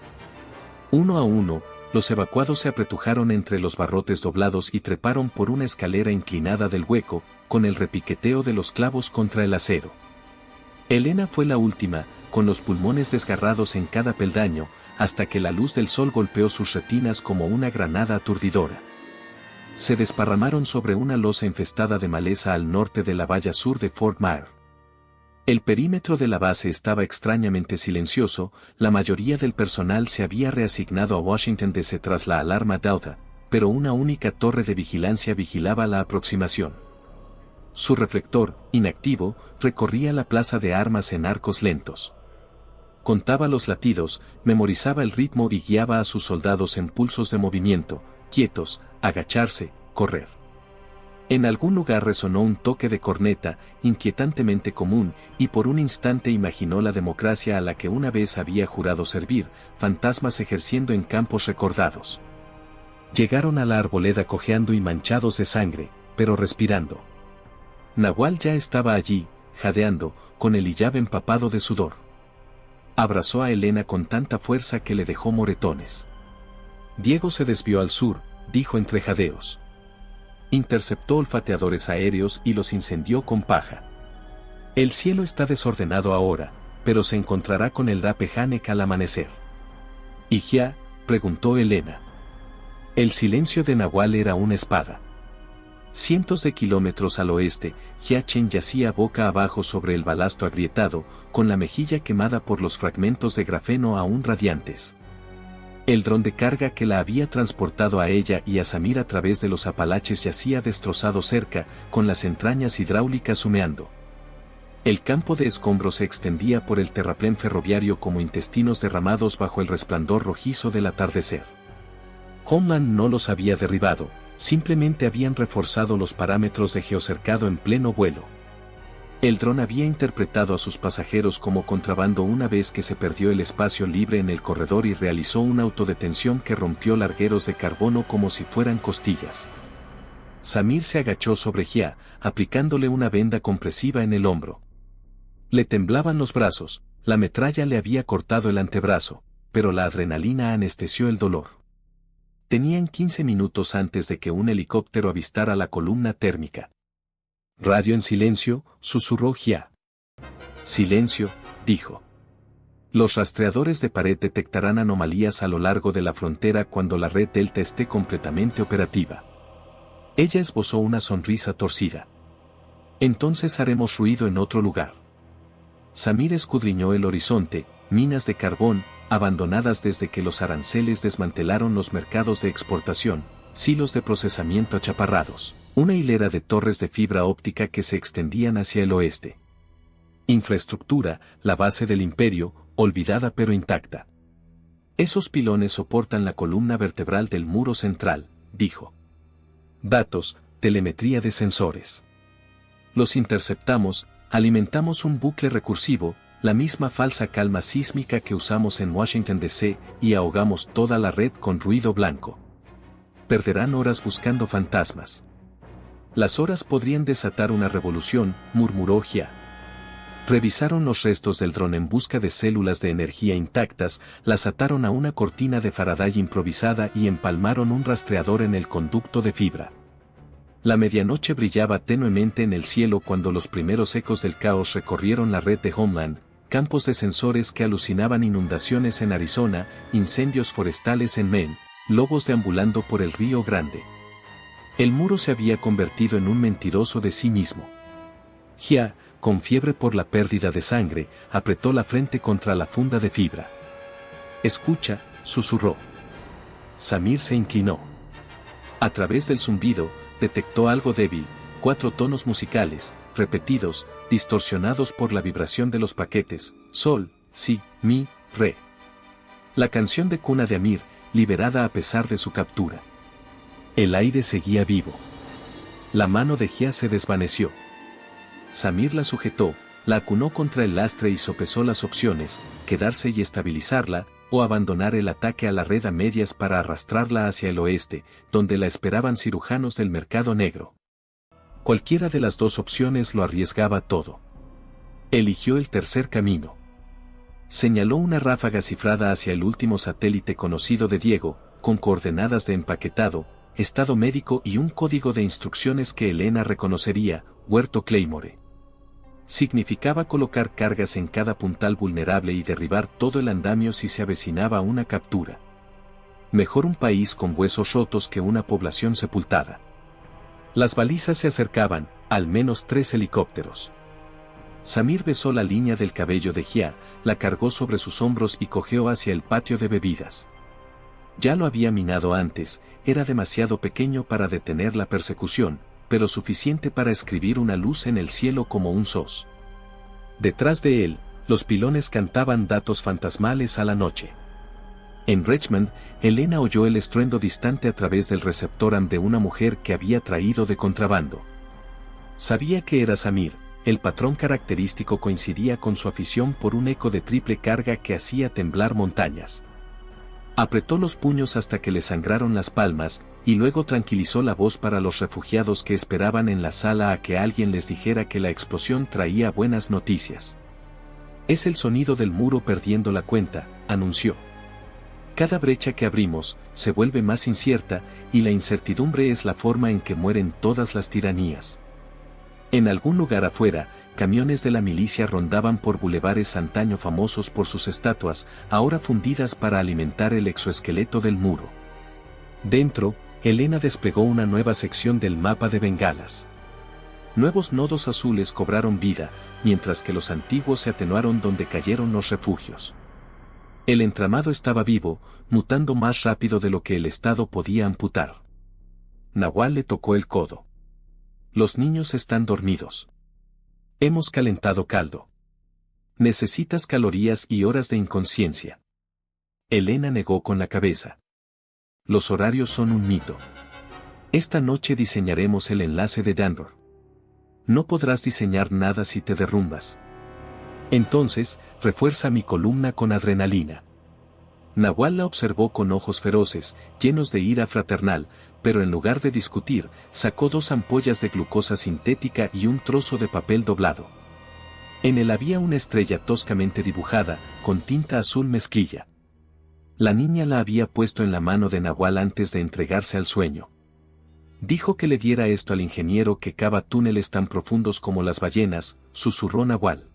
Uno a uno, los evacuados se apretujaron entre los barrotes doblados y treparon por una escalera inclinada del hueco, con el repiqueteo de los clavos contra el acero. Elena fue la última, con los pulmones desgarrados en cada peldaño, hasta que la luz del sol golpeó sus retinas como una granada aturdidora. Se desparramaron sobre una losa infestada de maleza al norte de la valla sur de Fort Myer. El perímetro de la base estaba extrañamente silencioso, la mayoría del personal se había reasignado a Washington DC tras la alarma Delta, pero una única torre de vigilancia vigilaba la aproximación. Su reflector, inactivo, recorría la plaza de armas en arcos lentos. Contaba los latidos, memorizaba el ritmo y guiaba a sus soldados en pulsos de movimiento, quietos, agacharse, correr. En algún lugar resonó un toque de corneta, inquietantemente común, y por un instante imaginó la democracia a la que una vez había jurado servir, fantasmas ejerciendo en campos recordados. Llegaron a la arboleda cojeando y manchados de sangre, pero respirando. Nahual ya estaba allí, jadeando, con el hijab empapado de sudor. Abrazó a Elena con tanta fuerza que le dejó moretones. Diego se desvió al sur, dijo entre jadeos. Interceptó olfateadores aéreos y los incendió con paja. El cielo está desordenado ahora, pero se encontrará con el Rappahannock al amanecer. ¿Y ya? Preguntó Elena. El silencio de Nahual era una espada. Cientos de kilómetros al oeste, Jiachen yacía boca abajo sobre el balasto agrietado, con la mejilla quemada por los fragmentos de grafeno aún radiantes. El dron de carga que la había transportado a ella y a Samir a través de los Apalaches yacía destrozado cerca, con las entrañas hidráulicas humeando. El campo de escombros se extendía por el terraplén ferroviario como intestinos derramados bajo el resplandor rojizo del atardecer. Homeland no los había derribado, simplemente habían reforzado los parámetros de geocercado en pleno vuelo. El dron había interpretado a sus pasajeros como contrabando una vez que se perdió el espacio libre en el corredor y realizó una autodetención que rompió largueros de carbono como si fueran costillas. Samir se agachó sobre Jia, aplicándole una venda compresiva en el hombro. Le temblaban los brazos, la metralla le había cortado el antebrazo, pero la adrenalina anestesió el dolor. Tenían 15 minutos antes de que un helicóptero avistara la columna térmica. Radio en silencio, susurró Jia. Silencio, dijo. Los rastreadores de pared detectarán anomalías a lo largo de la frontera cuando la red Delta esté completamente operativa. Ella esbozó una sonrisa torcida. Entonces haremos ruido en otro lugar. Samir escudriñó el horizonte, minas de carbón, abandonadas desde que los aranceles desmantelaron los mercados de exportación, silos de procesamiento achaparrados, una hilera de torres de fibra óptica que se extendían hacia el oeste. Infraestructura, la base del imperio, olvidada pero intacta. Esos pilones soportan la columna vertebral del muro central, dijo. Datos, telemetría de sensores. Los interceptamos, alimentamos un bucle recursivo, la misma falsa calma sísmica que usamos en Washington DC, y ahogamos toda la red con ruido blanco. Perderán horas buscando fantasmas. Las horas podrían desatar una revolución, murmuró Jia. Revisaron los restos del dron en busca de células de energía intactas, las ataron a una cortina de Faraday improvisada y empalmaron un rastreador en el conducto de fibra. La medianoche brillaba tenuemente en el cielo cuando los primeros ecos del caos recorrieron la red de Homeland, campos de sensores que alucinaban inundaciones en Arizona, incendios forestales en Maine, lobos deambulando por el Río Grande. El muro se había convertido en un mentiroso de sí mismo. Jia, con fiebre por la pérdida de sangre, apretó la frente contra la funda de fibra. Escucha, susurró. Samir se inclinó. A través del zumbido, detectó algo débil, 4 tonos musicales, repetidos, distorsionados por la vibración de los paquetes, sol, si, mi, re. La canción de cuna de Amir, liberada a pesar de su captura. El aire seguía vivo. La mano de Jia se desvaneció. Samir la sujetó, la acunó contra el lastre y sopesó las opciones, quedarse y estabilizarla, o abandonar el ataque a la red a medias para arrastrarla hacia el oeste, donde la esperaban cirujanos del mercado negro. Cualquiera de las dos opciones lo arriesgaba todo. Eligió el tercer camino. Señaló una ráfaga cifrada hacia el último satélite conocido de Diego, con coordenadas de empaquetado, estado médico y un código de instrucciones que Elena reconocería, Huerto Claymore. Significaba colocar cargas en cada puntal vulnerable y derribar todo el andamio si se avecinaba una captura. Mejor un país con huesos rotos que una población sepultada. Las balizas se acercaban, al menos 3 helicópteros. Samir besó la línea del cabello de Gia, la cargó sobre sus hombros y cojeó hacia el patio de bebidas. Ya lo había minado antes, era demasiado pequeño para detener la persecución, pero suficiente para escribir una luz en el cielo como un sos. Detrás de él, los pilones cantaban datos fantasmales a la noche. En Richmond, Elena oyó el estruendo distante a través del receptor de una mujer que había traído de contrabando. Sabía que era Samir, el patrón característico coincidía con su afición por un eco de triple carga que hacía temblar montañas. Apretó los puños hasta que le sangraron las palmas, y luego tranquilizó la voz para los refugiados que esperaban en la sala a que alguien les dijera que la explosión traía buenas noticias. Es el sonido del muro perdiendo la cuenta, anunció. Cada brecha que abrimos, se vuelve más incierta, y la incertidumbre es la forma en que mueren todas las tiranías. En algún lugar afuera, camiones de la milicia rondaban por bulevares antaño famosos por sus estatuas, ahora fundidas para alimentar el exoesqueleto del muro. Dentro, Elena desplegó una nueva sección del mapa de Bengalas. Nuevos nodos azules cobraron vida, mientras que los antiguos se atenuaron donde cayeron los refugios. El entramado estaba vivo, mutando más rápido de lo que el Estado podía amputar. Nahual le tocó el codo. Los niños están dormidos. Hemos calentado caldo. Necesitas calorías y horas de inconsciencia. Elena negó con la cabeza. Los horarios son un mito. Esta noche diseñaremos el enlace de Dandor. No podrás diseñar nada si te derrumbas. Entonces, refuerza mi columna con adrenalina. Nahual la observó con ojos feroces, llenos de ira fraternal, pero en lugar de discutir, sacó 2 ampollas de glucosa sintética y un trozo de papel doblado. En él había una estrella toscamente dibujada, con tinta azul mezclilla. La niña la había puesto en la mano de Nahual antes de entregarse al sueño. Dijo que le diera esto al ingeniero que cava túneles tan profundos como las ballenas, susurró Nahual.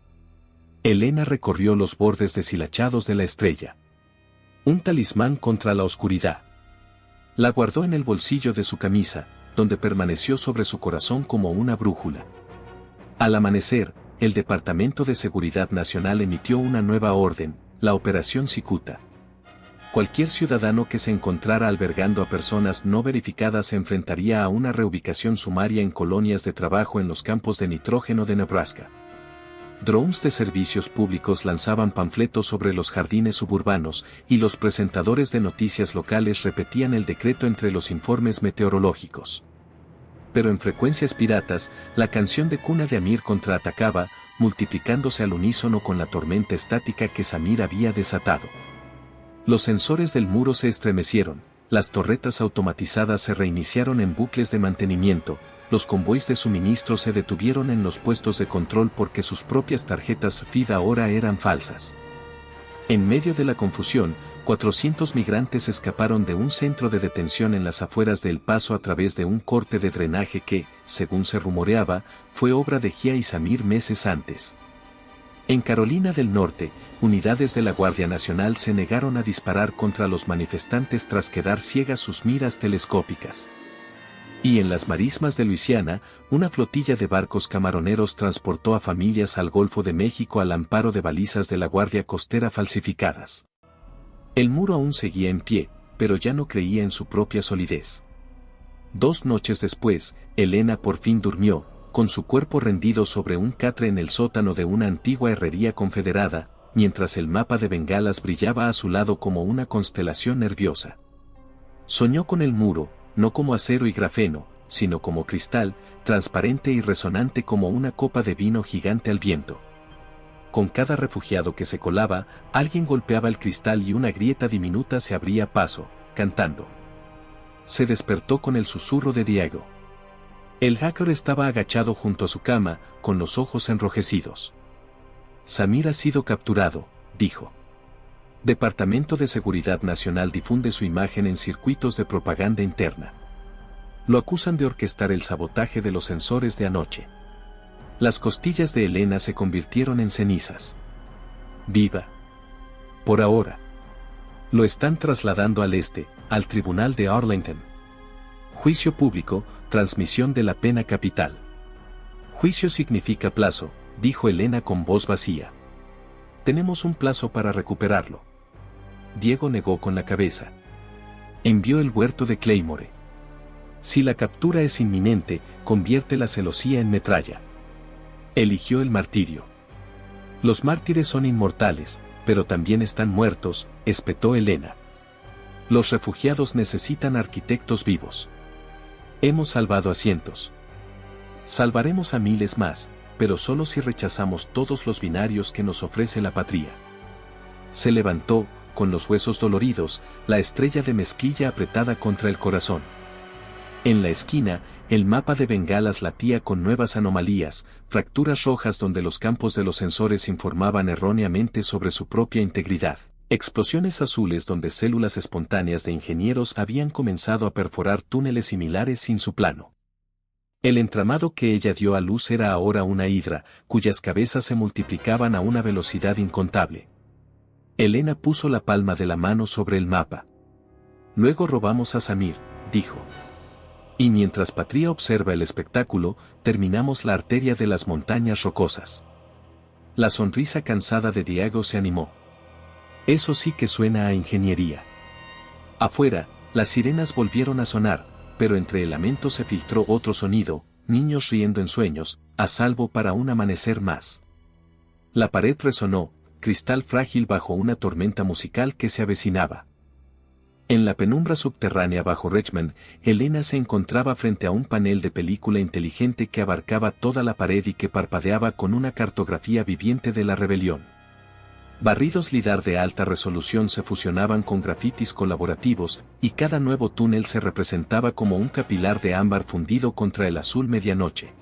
Elena recorrió los bordes deshilachados de la estrella. Un talismán contra la oscuridad. La guardó en el bolsillo de su camisa, donde permaneció sobre su corazón como una brújula. Al amanecer, el Departamento de Seguridad Nacional emitió una nueva orden, la Operación Cicuta. Cualquier ciudadano que se encontrara albergando a personas no verificadas se enfrentaría a una reubicación sumaria en colonias de trabajo en los campos de nitrógeno de Nebraska. Drones de servicios públicos lanzaban panfletos sobre los jardines suburbanos, y los presentadores de noticias locales repetían el decreto entre los informes meteorológicos. Pero en frecuencias piratas, la canción de cuna de Amir contraatacaba, multiplicándose al unísono con la tormenta estática que Samir había desatado. Los sensores del muro se estremecieron, las torretas automatizadas se reiniciaron en bucles de mantenimiento, los convoys de suministro se detuvieron en los puestos de control porque sus propias tarjetas FID ahora eran falsas. En medio de la confusión, 400 migrantes escaparon de un centro de detención en las afueras de El Paso a través de un corte de drenaje que, según se rumoreaba, fue obra de Gia y Samir meses antes. En Carolina del Norte, unidades de la Guardia Nacional se negaron a disparar contra los manifestantes tras quedar ciegas sus miras telescópicas. Y en las marismas de Luisiana, una flotilla de barcos camaroneros transportó a familias al Golfo de México al amparo de balizas de la Guardia Costera falsificadas. El muro aún seguía en pie, pero ya no creía en su propia solidez. 2 noches después, Elena por fin durmió, con su cuerpo rendido sobre un catre en el sótano de una antigua herrería confederada, mientras el mapa de Bengalas brillaba a su lado como una constelación nerviosa. Soñó con el muro, no como acero y grafeno, sino como cristal, transparente y resonante como una copa de vino gigante al viento. Con cada refugiado que se colaba, alguien golpeaba el cristal y una grieta diminuta se abría paso, cantando. Se despertó con el susurro de Diego. El hacker estaba agachado junto a su cama, con los ojos enrojecidos. Samir ha sido capturado, dijo. Departamento de Seguridad Nacional difunde su imagen en circuitos de propaganda interna. Lo acusan de orquestar el sabotaje de los sensores de anoche. Las costillas de Elena se convirtieron en cenizas. Viva. Por ahora. Lo están trasladando al este, al tribunal de Arlington. Juicio público, transmisión de la pena capital. Juicio significa plazo, dijo Elena con voz vacía. Tenemos un plazo para recuperarlo. Diego negó con la cabeza. Envió el huerto de Claymore. Si la captura es inminente, convierte la celosía en metralla. Eligió el martirio. Los mártires son inmortales, pero también están muertos, espetó Elena. Los refugiados necesitan arquitectos vivos. Hemos salvado a cientos. Salvaremos a miles más, pero solo si rechazamos todos los binarios que nos ofrece la patria. Se levantó, con los huesos doloridos, la estrella de mezclilla apretada contra el corazón. En la esquina, el mapa de Bengalas latía con nuevas anomalías, fracturas rojas donde los campos de los sensores informaban erróneamente sobre su propia integridad. Explosiones azules donde células espontáneas de ingenieros habían comenzado a perforar túneles similares sin su plano. El entramado que ella dio a luz era ahora una hidra, cuyas cabezas se multiplicaban a una velocidad incontable. Elena puso la palma de la mano sobre el mapa. Luego robamos a Samir, dijo. Y mientras Patria observa el espectáculo, terminamos la arteria de las montañas rocosas. La sonrisa cansada de Diego se animó. Eso sí que suena a ingeniería. Afuera, las sirenas volvieron a sonar, pero entre el lamento se filtró otro sonido, niños riendo en sueños, a salvo para un amanecer más. La pared resonó, cristal frágil bajo una tormenta musical que se avecinaba. En la penumbra subterránea bajo Richmond, Elena se encontraba frente a un panel de película inteligente que abarcaba toda la pared y que parpadeaba con una cartografía viviente de la rebelión. Barridos lidar de alta resolución se fusionaban con grafitis colaborativos, y cada nuevo túnel se representaba como un capilar de ámbar fundido contra el azul medianoche.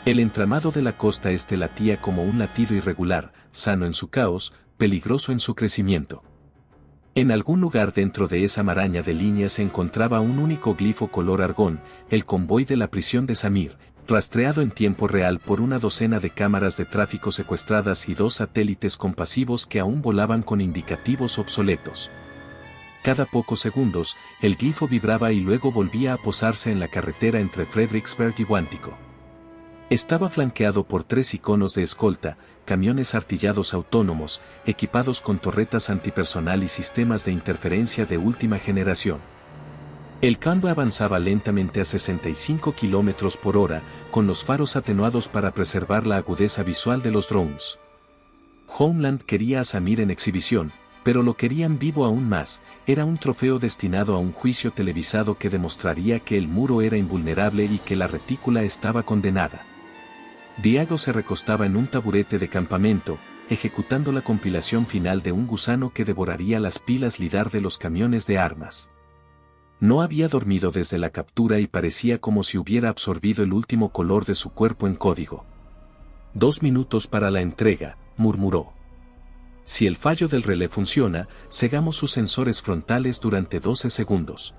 El entramado de la costa este latía como un latido irregular, sano en su caos, peligroso en su crecimiento. En algún lugar dentro de esa maraña de líneas se encontraba un único glifo color argón, el convoy de la prisión de Samir, rastreado en tiempo real por una docena de cámaras de tráfico secuestradas y 2 satélites compasivos que aún volaban con indicativos obsoletos. Cada pocos segundos, el glifo vibraba y luego volvía a posarse en la carretera entre Fredericksburg y Quantico. Estaba flanqueado por 3 iconos de escolta, camiones artillados autónomos, equipados con torretas antipersonal y sistemas de interferencia de última generación. El convoy avanzaba lentamente a 65 km por hora, con los faros atenuados para preservar la agudeza visual de los drones. Homeland quería a Samir en exhibición, pero lo querían vivo aún más, era un trofeo destinado a un juicio televisado que demostraría que el muro era invulnerable y que la retícula estaba condenada. Diego se recostaba en un taburete de campamento, ejecutando la compilación final de un gusano que devoraría las pilas lidar de los camiones de armas. No había dormido desde la captura y parecía como si hubiera absorbido el último color de su cuerpo en código. 2 minutos para la entrega, murmuró. Si el fallo del relé funciona, cegamos sus sensores frontales durante 12 segundos.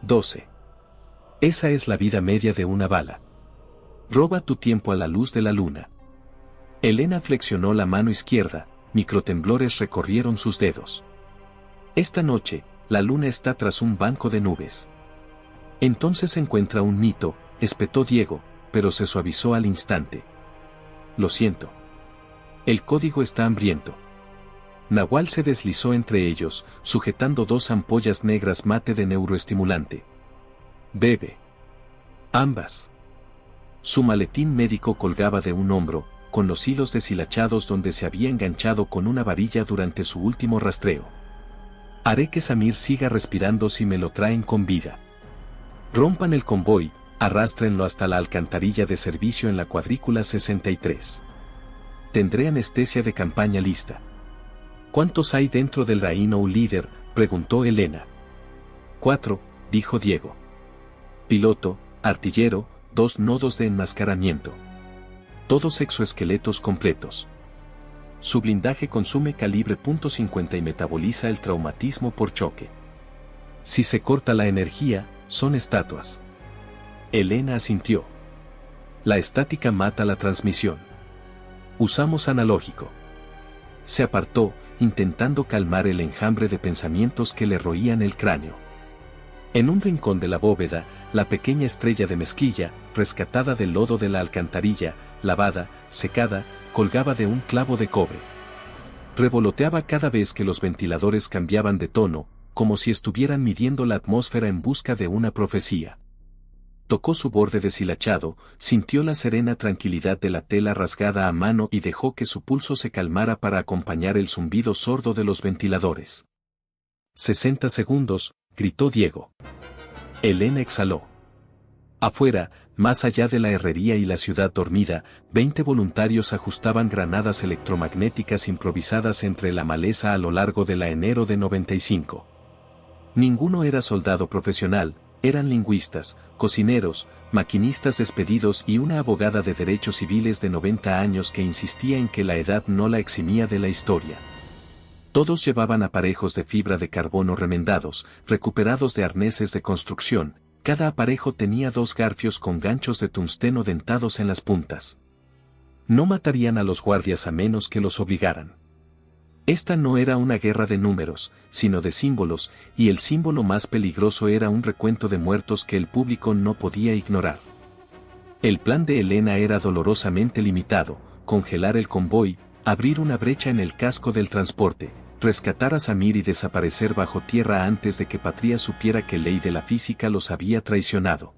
12. Esa es la vida media de una bala. Roba tu tiempo a la luz de la luna. Elena flexionó la mano izquierda, microtemblores recorrieron sus dedos. Esta noche, la luna está tras un banco de nubes. Entonces encuentra un mito, espetó Diego, pero se suavizó al instante. Lo siento. El código está hambriento. Nahual se deslizó entre ellos, sujetando 2 ampollas negras mate de neuroestimulante. Bebe. Ambas. Su maletín médico colgaba de un hombro, con los hilos deshilachados donde se había enganchado con una varilla durante su último rastreo. Haré que Samir siga respirando si me lo traen con vida. Rompan el convoy, arrástrenlo hasta la alcantarilla de servicio en la cuadrícula 63. Tendré anestesia de campaña lista. ¿Cuántos hay dentro del Rhino Líder?, preguntó Elena. 4, dijo Diego. Piloto, artillero, 2 nodos de enmascaramiento. Todos exoesqueletos completos. Su blindaje consume calibre .50 y metaboliza el traumatismo por choque. Si se corta la energía, son estatuas. Elena asintió. La estática mata la transmisión. Usamos analógico. Se apartó, intentando calmar el enjambre de pensamientos que le roían el cráneo. En un rincón de la bóveda, la pequeña estrella de mezquilla, rescatada del lodo de la alcantarilla, lavada, secada, colgaba de un clavo de cobre. Revoloteaba cada vez que los ventiladores cambiaban de tono, como si estuvieran midiendo la atmósfera en busca de una profecía. Tocó su borde deshilachado, sintió la serena tranquilidad de la tela rasgada a mano y dejó que su pulso se calmara para acompañar el zumbido sordo de los ventiladores. 60 segundos, gritó Diego. Elena exhaló. Afuera, más allá de la herrería y la ciudad dormida, 20 voluntarios ajustaban granadas electromagnéticas improvisadas entre la maleza a lo largo de la enero de 95. Ninguno era soldado profesional, eran lingüistas, cocineros, maquinistas despedidos y una abogada de derechos civiles de 90 años que insistía en que la edad no la eximía de la historia. Todos llevaban aparejos de fibra de carbono remendados, recuperados de arneses de construcción. Cada aparejo tenía 2 garfios con ganchos de tungsteno dentados en las puntas. No matarían a los guardias a menos que los obligaran. Esta no era una guerra de números, sino de símbolos, y el símbolo más peligroso era un recuento de muertos que el público no podía ignorar. El plan de Elena era dolorosamente limitado: congelar el convoy, abrir una brecha en el casco del transporte, rescatar a Samir y desaparecer bajo tierra antes de que Patria supiera que ley de la física los había traicionado.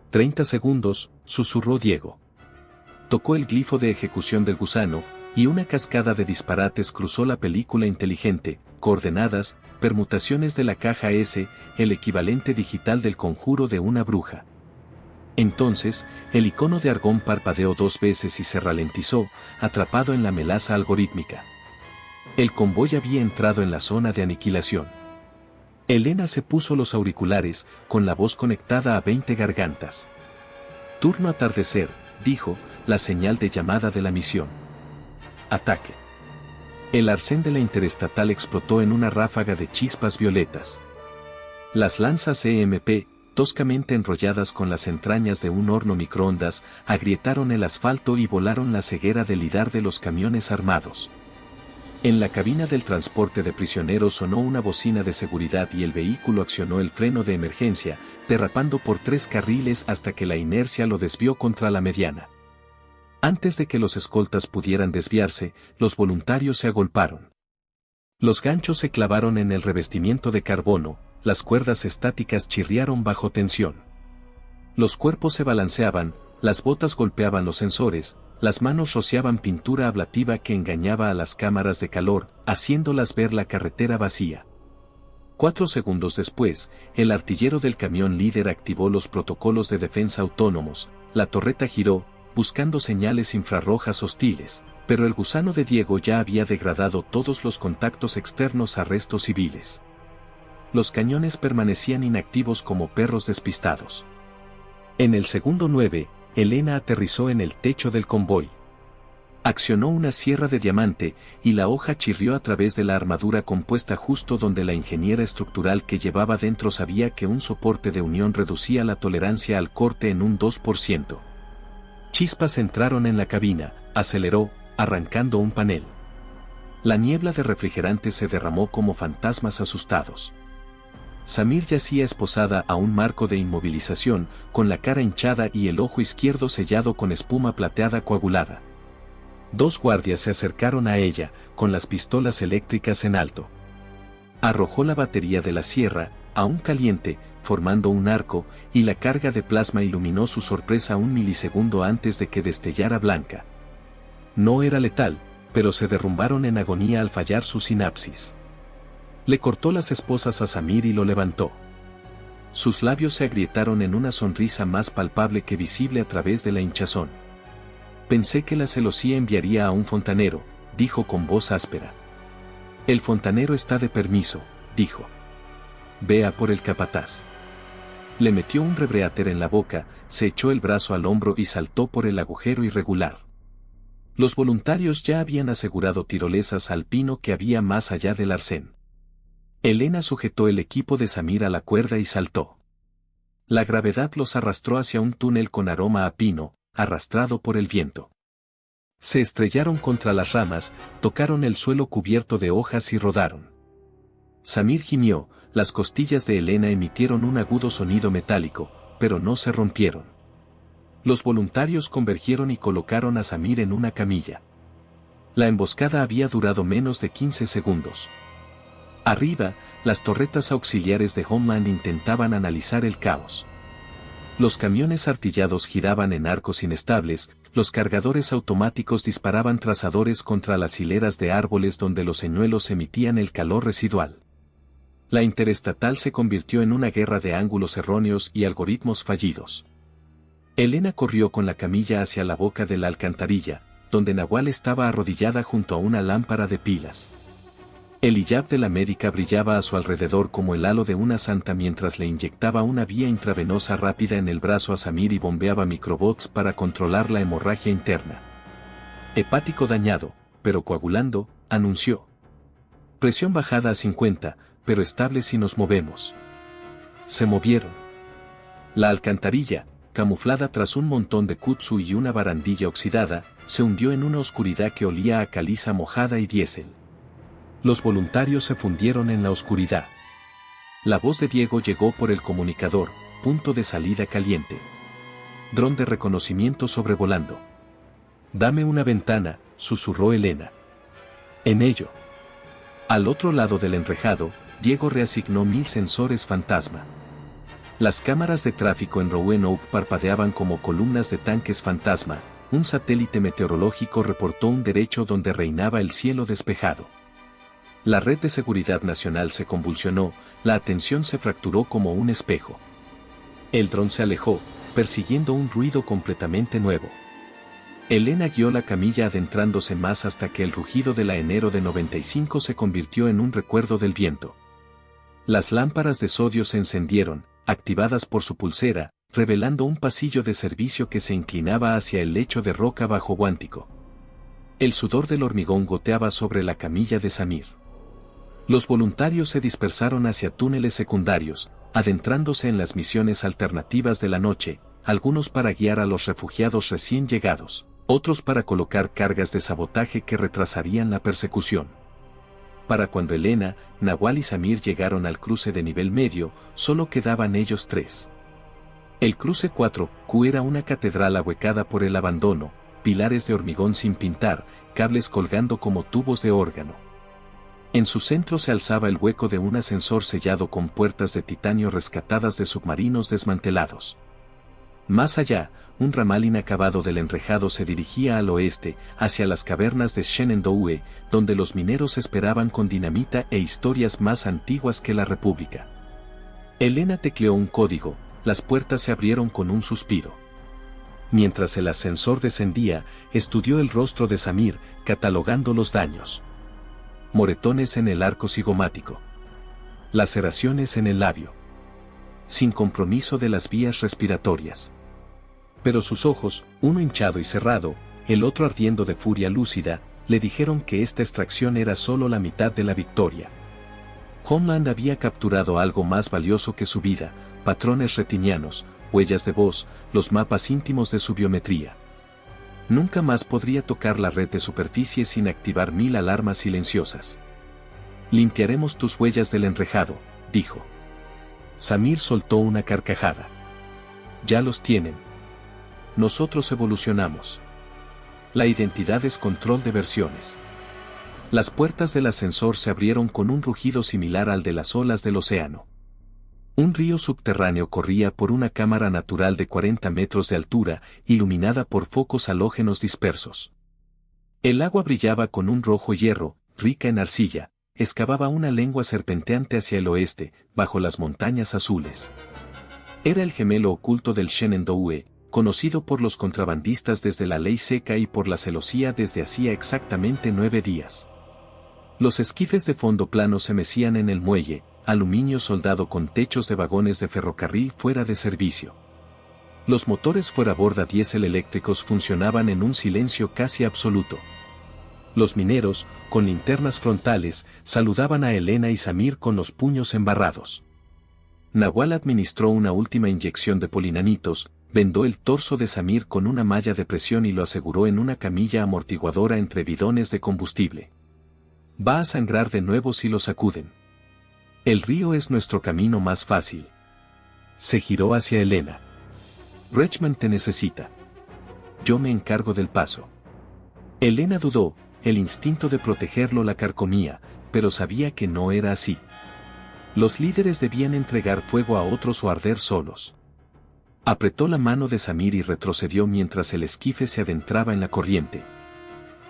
30 segundos, susurró Diego. Tocó el glifo de ejecución del gusano, y una cascada de disparates cruzó la película inteligente: coordenadas, permutaciones de la caja S, el equivalente digital del conjuro de una bruja. Entonces, el icono de argón parpadeó 2 veces y se ralentizó, atrapado en la melaza algorítmica. El convoy había entrado en la zona de aniquilación. Elena se puso los auriculares, con la voz conectada a 20 gargantas. Turno atardecer, dijo, la señal de llamada de la misión. Ataque. El arcén de la interestatal explotó en una ráfaga de chispas violetas. Las lanzas EMP, toscamente enrolladas con las entrañas de un horno microondas, agrietaron el asfalto y volaron la ceguera del lidar de los camiones armados. En la cabina del transporte de prisioneros sonó una bocina de seguridad y el vehículo accionó el freno de emergencia, derrapando por 3 carriles hasta que la inercia lo desvió contra la mediana. Antes de que los escoltas pudieran desviarse, los voluntarios se agolparon. Los ganchos se clavaron en el revestimiento de carbono, las cuerdas estáticas chirriaron bajo tensión. Los cuerpos se balanceaban, las botas golpeaban los sensores, las manos rociaban pintura ablativa que engañaba a las cámaras de calor, haciéndolas ver la carretera vacía. 4 segundos después, el artillero del camión líder activó los protocolos de defensa autónomos, la torreta giró, buscando señales infrarrojas hostiles, pero el gusano de Diego ya había degradado todos los contactos externos a restos civiles. Los cañones permanecían inactivos como perros despistados. En el segundo 9, Elena aterrizó en el techo del convoy. Accionó una sierra de diamante, y la hoja chirrió a través de la armadura compuesta justo donde la ingeniera estructural que llevaba dentro sabía que un soporte de unión reducía la tolerancia al corte en un 2%. Chispas entraron en la cabina, aceleró, arrancando un panel. La niebla de refrigerante se derramó como fantasmas asustados. Samir yacía esposada a un marco de inmovilización, con la cara hinchada y el ojo izquierdo sellado con espuma plateada coagulada. 2 guardias se acercaron a ella, con las pistolas eléctricas en alto. Arrojó la batería de la sierra, aún caliente, formando un arco, y la carga de plasma iluminó su sorpresa un milisegundo antes de que destellara blanca. No era letal, pero se derrumbaron en agonía al fallar su sinapsis. Le cortó las esposas a Samir y lo levantó. Sus labios se agrietaron en una sonrisa más palpable que visible a través de la hinchazón. Pensé que la celosía enviaría a un fontanero, dijo con voz áspera. El fontanero está de permiso, dijo. Vea por el capataz. Le metió un rebreater en la boca, se echó el brazo al hombro y saltó por el agujero irregular. Los voluntarios ya habían asegurado tirolesas al pino que había más allá del arcén. Elena sujetó el equipo de Samir a la cuerda y saltó. La gravedad los arrastró hacia un túnel con aroma a pino, arrastrado por el viento. Se estrellaron contra las ramas, tocaron el suelo cubierto de hojas y rodaron. Samir gimió, las costillas de Elena emitieron un agudo sonido metálico, pero no se rompieron. Los voluntarios convergieron y colocaron a Samir en una camilla. La emboscada había durado menos de 15 segundos. Arriba, las torretas auxiliares de Homeland intentaban analizar el caos. Los camiones artillados giraban en arcos inestables, los cargadores automáticos disparaban trazadores contra las hileras de árboles donde los señuelos emitían el calor residual. La interestatal se convirtió en una guerra de ángulos erróneos y algoritmos fallidos. Elena corrió con la camilla hacia la boca de la alcantarilla, donde Nahual estaba arrodillada junto a una lámpara de pilas. El hijab de la médica brillaba a su alrededor como el halo de una santa mientras le inyectaba una vía intravenosa rápida en el brazo a Samir y bombeaba microbots para controlar la hemorragia interna. Hepático dañado, pero coagulando, anunció. Presión bajada a 50, pero estable si nos movemos. Se movieron. La alcantarilla, camuflada tras un montón de kudzu y una barandilla oxidada, se hundió en una oscuridad que olía a caliza mojada y diésel. Los voluntarios se fundieron en la oscuridad. La voz de Diego llegó por el comunicador, punto de salida caliente. Dron de reconocimiento sobrevolando. Dame una ventana, susurró Elena. En ello. Al otro lado del enrejado, Diego reasignó 1000 sensores fantasma. Las cámaras de tráfico en Roanoke parpadeaban como columnas de tanques fantasma. Un satélite meteorológico reportó un derecho donde reinaba el cielo despejado. La red de seguridad nacional se convulsionó, la atención se fracturó como un espejo. El dron se alejó, persiguiendo un ruido completamente nuevo. Elena guió la camilla adentrándose más hasta que el rugido de la enero de 95 se convirtió en un recuerdo del viento. Las lámparas de sodio se encendieron, activadas por su pulsera, revelando un pasillo de servicio que se inclinaba hacia el lecho de roca bajo Guántico. El sudor del hormigón goteaba sobre la camilla de Samir. Los voluntarios se dispersaron hacia túneles secundarios, adentrándose en las misiones alternativas de la noche, algunos para guiar a los refugiados recién llegados, otros para colocar cargas de sabotaje que retrasarían la persecución. Para cuando Elena, Nahual y Samir llegaron al cruce de nivel medio, solo quedaban ellos tres. El cruce 4Q era una catedral ahuecada por el abandono, pilares de hormigón sin pintar, cables colgando como tubos de órgano. En su centro se alzaba el hueco de un ascensor sellado con puertas de titanio rescatadas de submarinos desmantelados. Más allá, un ramal inacabado del enrejado se dirigía al oeste, hacia las cavernas de Shenandoah, donde los mineros esperaban con dinamita e historias más antiguas que la República. Elena tecleó un código, las puertas se abrieron con un suspiro. Mientras el ascensor descendía, estudió el rostro de Samir, catalogando los daños. Moretones en el arco cigomático. Laceraciones en el labio. Sin compromiso de las vías respiratorias. Pero sus ojos, uno hinchado y cerrado, el otro ardiendo de furia lúcida, le dijeron que esta extracción era solo la mitad de la victoria. Homeland había capturado algo más valioso que su vida, patrones retinianos, huellas de voz, los mapas íntimos de su biometría. Nunca más podría tocar la red de superficie sin activar 1000 alarmas silenciosas. Limpiaremos tus huellas del enrejado, dijo. Samir soltó una carcajada. Ya los tienen. Nosotros evolucionamos. La identidad es control de versiones. Las puertas del ascensor se abrieron con un rugido similar al de las olas del océano. Un río subterráneo corría por una cámara natural de 40 metros de altura, iluminada por focos halógenos dispersos. El agua brillaba con un rojo hierro, rica en arcilla, excavaba una lengua serpenteante hacia el oeste, bajo las montañas azules. Era el gemelo oculto del Shenandoah, conocido por los contrabandistas desde la ley seca y por la celosía desde hacía exactamente 9 días. Los esquifes de fondo plano se mecían en el muelle, aluminio soldado con techos de vagones de ferrocarril fuera de servicio. Los motores fuera borda diésel eléctricos funcionaban en un silencio casi absoluto. Los mineros, con linternas frontales, saludaban a Elena y Samir con los puños embarrados. Nahual administró una última inyección de polinanitos, vendó el torso de Samir con una malla de presión y lo aseguró en una camilla amortiguadora entre bidones de combustible. Va a sangrar de nuevo si lo sacuden. El río es nuestro camino más fácil. Se giró hacia Elena. Richmond te necesita. Yo me encargo del paso. Elena dudó, el instinto de protegerlo la carcomía, pero sabía que no era así. Los líderes debían entregar fuego a otros o arder solos. Apretó la mano de Samir y retrocedió mientras el esquife se adentraba en la corriente.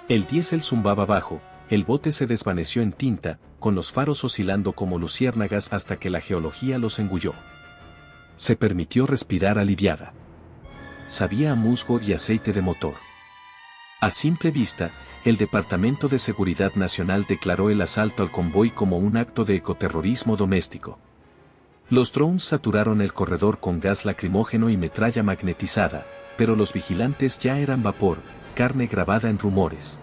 El diésel zumbaba bajo, el bote se desvaneció en tinta, con los faros oscilando como luciérnagas hasta que la geología los engulló. Se permitió respirar aliviada. Sabía a musgo y aceite de motor. A simple vista, el Departamento de Seguridad Nacional declaró el asalto al convoy como un acto de ecoterrorismo doméstico. Los drones saturaron el corredor con gas lacrimógeno y metralla magnetizada, pero los vigilantes ya eran vapor, carne grabada en rumores.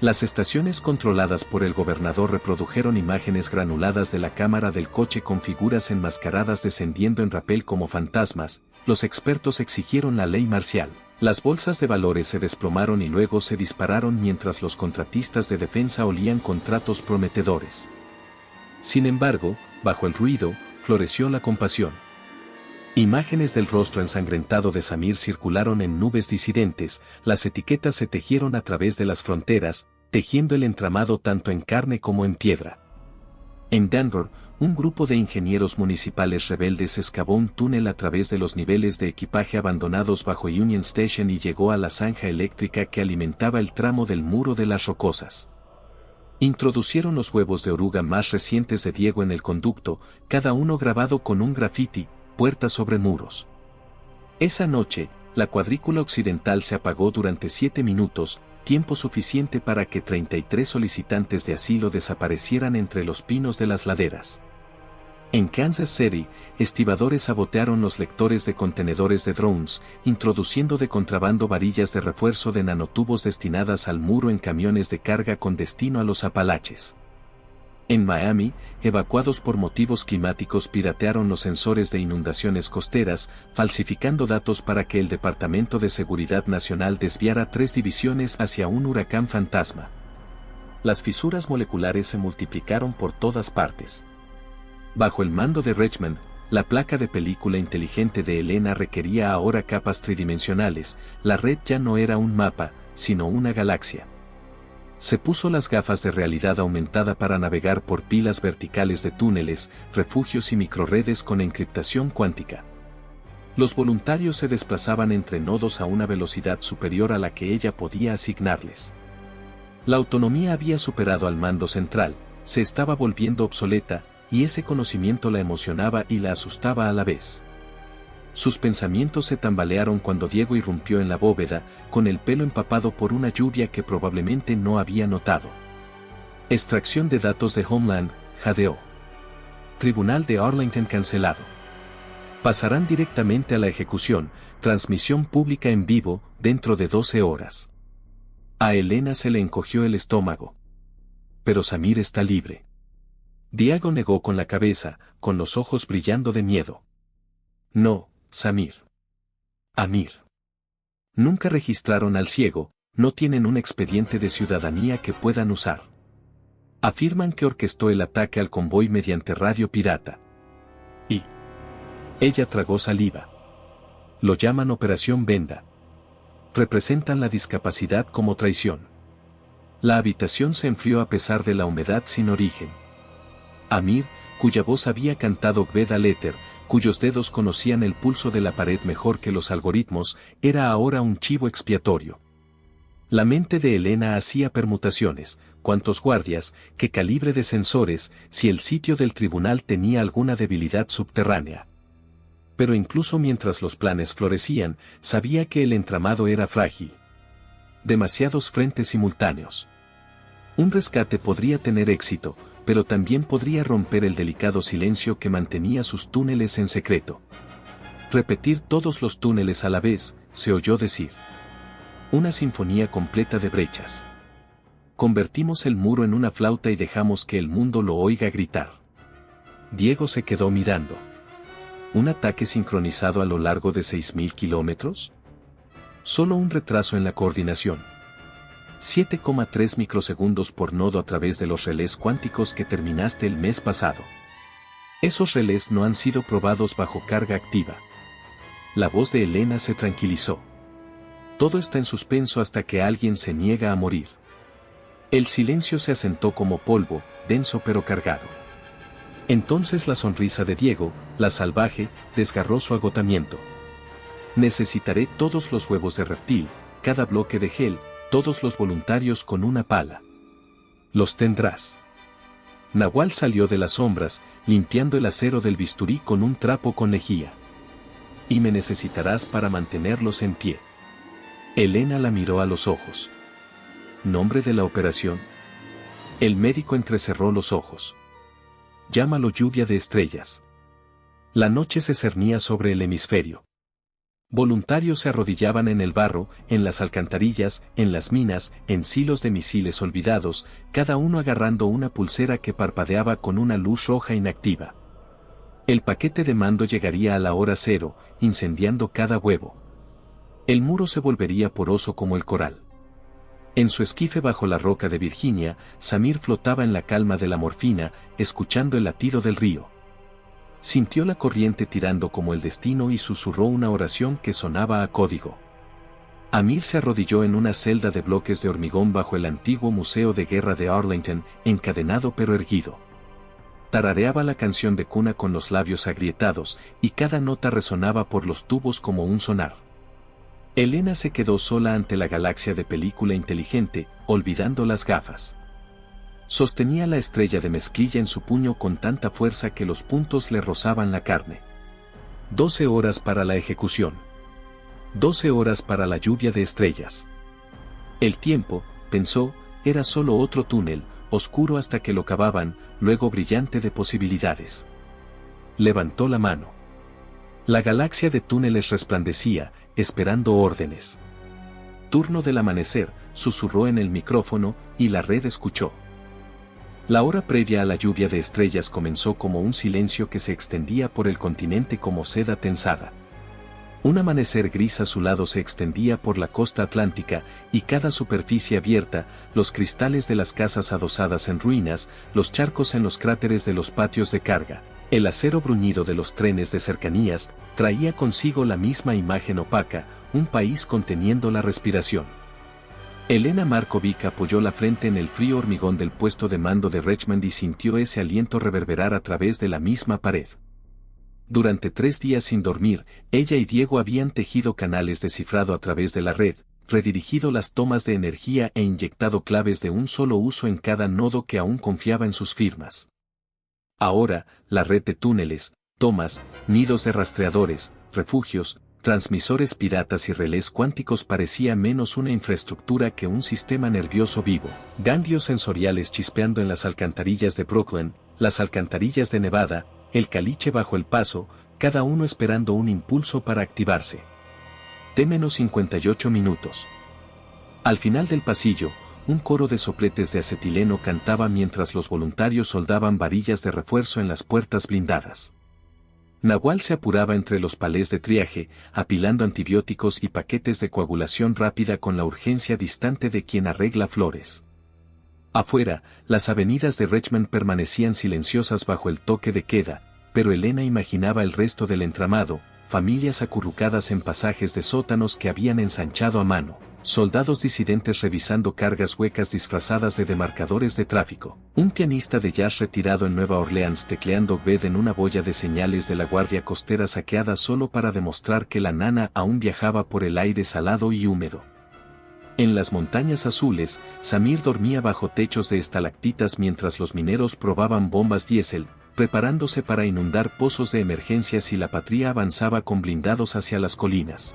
Las estaciones controladas por el gobernador reprodujeron imágenes granuladas de la cámara del coche con figuras enmascaradas descendiendo en rapel como fantasmas. Los expertos exigieron la ley marcial. Las bolsas de valores se desplomaron y luego se dispararon mientras los contratistas de defensa olían contratos prometedores. Sin embargo, bajo el ruido, floreció la compasión. Imágenes del rostro ensangrentado de Samir circularon en nubes disidentes, las etiquetas se tejieron a través de las fronteras, tejiendo el entramado tanto en carne como en piedra. En Denver, un grupo de ingenieros municipales rebeldes excavó un túnel a través de los niveles de equipaje abandonados bajo Union Station y llegó a la zanja eléctrica que alimentaba el tramo del muro de las Rocosas. Introducieron los huevos de oruga más recientes de Diego en el conducto, cada uno grabado con un grafiti, puertas sobre muros. Esa noche, la cuadrícula occidental se apagó durante 7 minutos, tiempo suficiente para que 33 solicitantes de asilo desaparecieran entre los pinos de las laderas. En Kansas City, estibadores sabotearon los lectores de contenedores de drones, introduciendo de contrabando varillas de refuerzo de nanotubos destinadas al muro en camiones de carga con destino a los Apalaches. En Miami, evacuados por motivos climáticos piratearon los sensores de inundaciones costeras, falsificando datos para que el Departamento de Seguridad Nacional desviara 3 divisiones hacia un huracán fantasma. Las fisuras moleculares se multiplicaron por todas partes. Bajo el mando de Richmond, la placa de película inteligente de Elena requería ahora capas tridimensionales, la red ya no era un mapa, sino una galaxia. Se puso las gafas de realidad aumentada para navegar por pilas verticales de túneles, refugios y microredes con encriptación cuántica. Los voluntarios se desplazaban entre nodos a una velocidad superior a la que ella podía asignarles. La autonomía había superado al mando central, se estaba volviendo obsoleta, y ese conocimiento la emocionaba y la asustaba a la vez. Sus pensamientos se tambalearon cuando Diego irrumpió en la bóveda, con el pelo empapado por una lluvia que probablemente no había notado. Extracción de datos de Homeland, jadeó. Tribunal de Arlington cancelado. Pasarán directamente a la ejecución, transmisión pública en vivo, dentro de 12 horas. A Elena se le encogió el estómago. Pero Samir está libre. Diego negó con la cabeza, con los ojos brillando de miedo. No, Samir. Amir. Nunca registraron al ciego, no tienen un expediente de ciudadanía que puedan usar. Afirman que orquestó el ataque al convoy mediante radio pirata. Y ella tragó saliva. Lo llaman Operación Venda. Representan la discapacidad como traición. La habitación se enfrió a pesar de la humedad sin origen. Amir, cuya voz había cantado Gbeda Letter, cuyos dedos conocían el pulso de la pared mejor que los algoritmos, era ahora un chivo expiatorio. La mente de Elena hacía permutaciones, cuántos guardias, qué calibre de sensores, si el sitio del tribunal tenía alguna debilidad subterránea. Pero incluso mientras los planes florecían, sabía que el entramado era frágil. Demasiados frentes simultáneos. Un rescate podría tener éxito, pero también podría romper el delicado silencio que mantenía sus túneles en secreto. Repetir todos los túneles a la vez, se oyó decir. Una sinfonía completa de brechas. Convertimos el muro en una flauta y dejamos que el mundo lo oiga gritar. Diego se quedó mirando. ¿Un ataque sincronizado a lo largo de 6.000 kilómetros? Solo un retraso en la coordinación. 7,3 microsegundos por nodo a través de los relés cuánticos que terminaste el mes pasado. Esos relés no han sido probados bajo carga activa. La voz de Elena se tranquilizó. Todo está en suspenso hasta que alguien se niega a morir. El silencio se asentó como polvo, denso pero cargado. Entonces la sonrisa de Diego, la salvaje, desgarró su agotamiento. Necesitaré todos los huevos de reptil, cada bloque de gel, todos los voluntarios con una pala. Los tendrás. Nahual salió de las sombras, limpiando el acero del bisturí con un trapo con lejía. Y me necesitarás para mantenerlos en pie. Elena la miró a los ojos. ¿Nombre de la operación? El médico entrecerró los ojos. Llámalo lluvia de estrellas. La noche se cernía sobre el hemisferio. Voluntarios se arrodillaban en el barro, en las alcantarillas, en las minas, en silos de misiles olvidados, cada uno agarrando una pulsera que parpadeaba con una luz roja inactiva. El paquete de mando llegaría a la hora cero, incendiando cada huevo. El muro se volvería poroso como el coral. En su esquife bajo la roca de Virginia, Samir flotaba en la calma de la morfina, escuchando el latido del río. Sintió la corriente tirando como el destino y susurró una oración que sonaba a código. Amir se arrodilló en una celda de bloques de hormigón bajo el antiguo Museo de Guerra de Arlington, encadenado pero erguido. Tarareaba la canción de cuna con los labios agrietados, y cada nota resonaba por los tubos como un sonar. Elena se quedó sola ante la galaxia de película inteligente, olvidando las gafas. Sostenía la estrella de mezclilla en su puño con tanta fuerza que los puntos le rozaban la carne. 12 horas para la ejecución. 12 horas para la lluvia de estrellas. El tiempo, pensó, era solo otro túnel, oscuro hasta que lo cavaban, luego brillante de posibilidades. Levantó la mano. La galaxia de túneles resplandecía, esperando órdenes. Turno del amanecer, susurró en el micrófono, y la red escuchó. La hora previa a la lluvia de estrellas comenzó como un silencio que se extendía por el continente como seda tensada. Un amanecer gris azulado se extendía por la costa atlántica, y cada superficie abierta, los cristales de las casas adosadas en ruinas, los charcos en los cráteres de los patios de carga, el acero bruñido de los trenes de cercanías, traía consigo la misma imagen opaca, un país conteniendo la respiración. Elena Markovic apoyó la frente en el frío hormigón del puesto de mando de Richmond y sintió ese aliento reverberar a través de la misma pared. Durante 3 días sin dormir, ella y Diego habían tejido canales de cifrado a través de la red, redirigido las tomas de energía e inyectado claves de un solo uso en cada nodo que aún confiaba en sus firmas. Ahora, la red de túneles, tomas, nidos de rastreadores, refugios, transmisores piratas y relés cuánticos parecía menos una infraestructura que un sistema nervioso vivo. Ganglios sensoriales chispeando en las alcantarillas de Brooklyn, las alcantarillas de Nevada, el caliche bajo el paso, cada uno esperando un impulso para activarse. T-58 minutos. Al final del pasillo, un coro de sopletes de acetileno cantaba mientras los voluntarios soldaban varillas de refuerzo en las puertas blindadas. Nahual se apuraba entre los palés de triaje, apilando antibióticos y paquetes de coagulación rápida con la urgencia distante de quien arregla flores. Afuera, las avenidas de Richmond permanecían silenciosas bajo el toque de queda, pero Elena imaginaba el resto del entramado, familias acurrucadas en pasajes de sótanos que habían ensanchado a mano, soldados disidentes revisando cargas huecas disfrazadas de demarcadores de tráfico, un pianista de jazz retirado en Nueva Orleans tecleando ved en una boya de señales de la guardia costera saqueada solo para demostrar que la nana aún viajaba por el aire salado y húmedo. En las montañas azules, Samir dormía bajo techos de estalactitas mientras los mineros probaban bombas diésel, preparándose para inundar pozos de emergencia si la patria avanzaba con blindados hacia las colinas.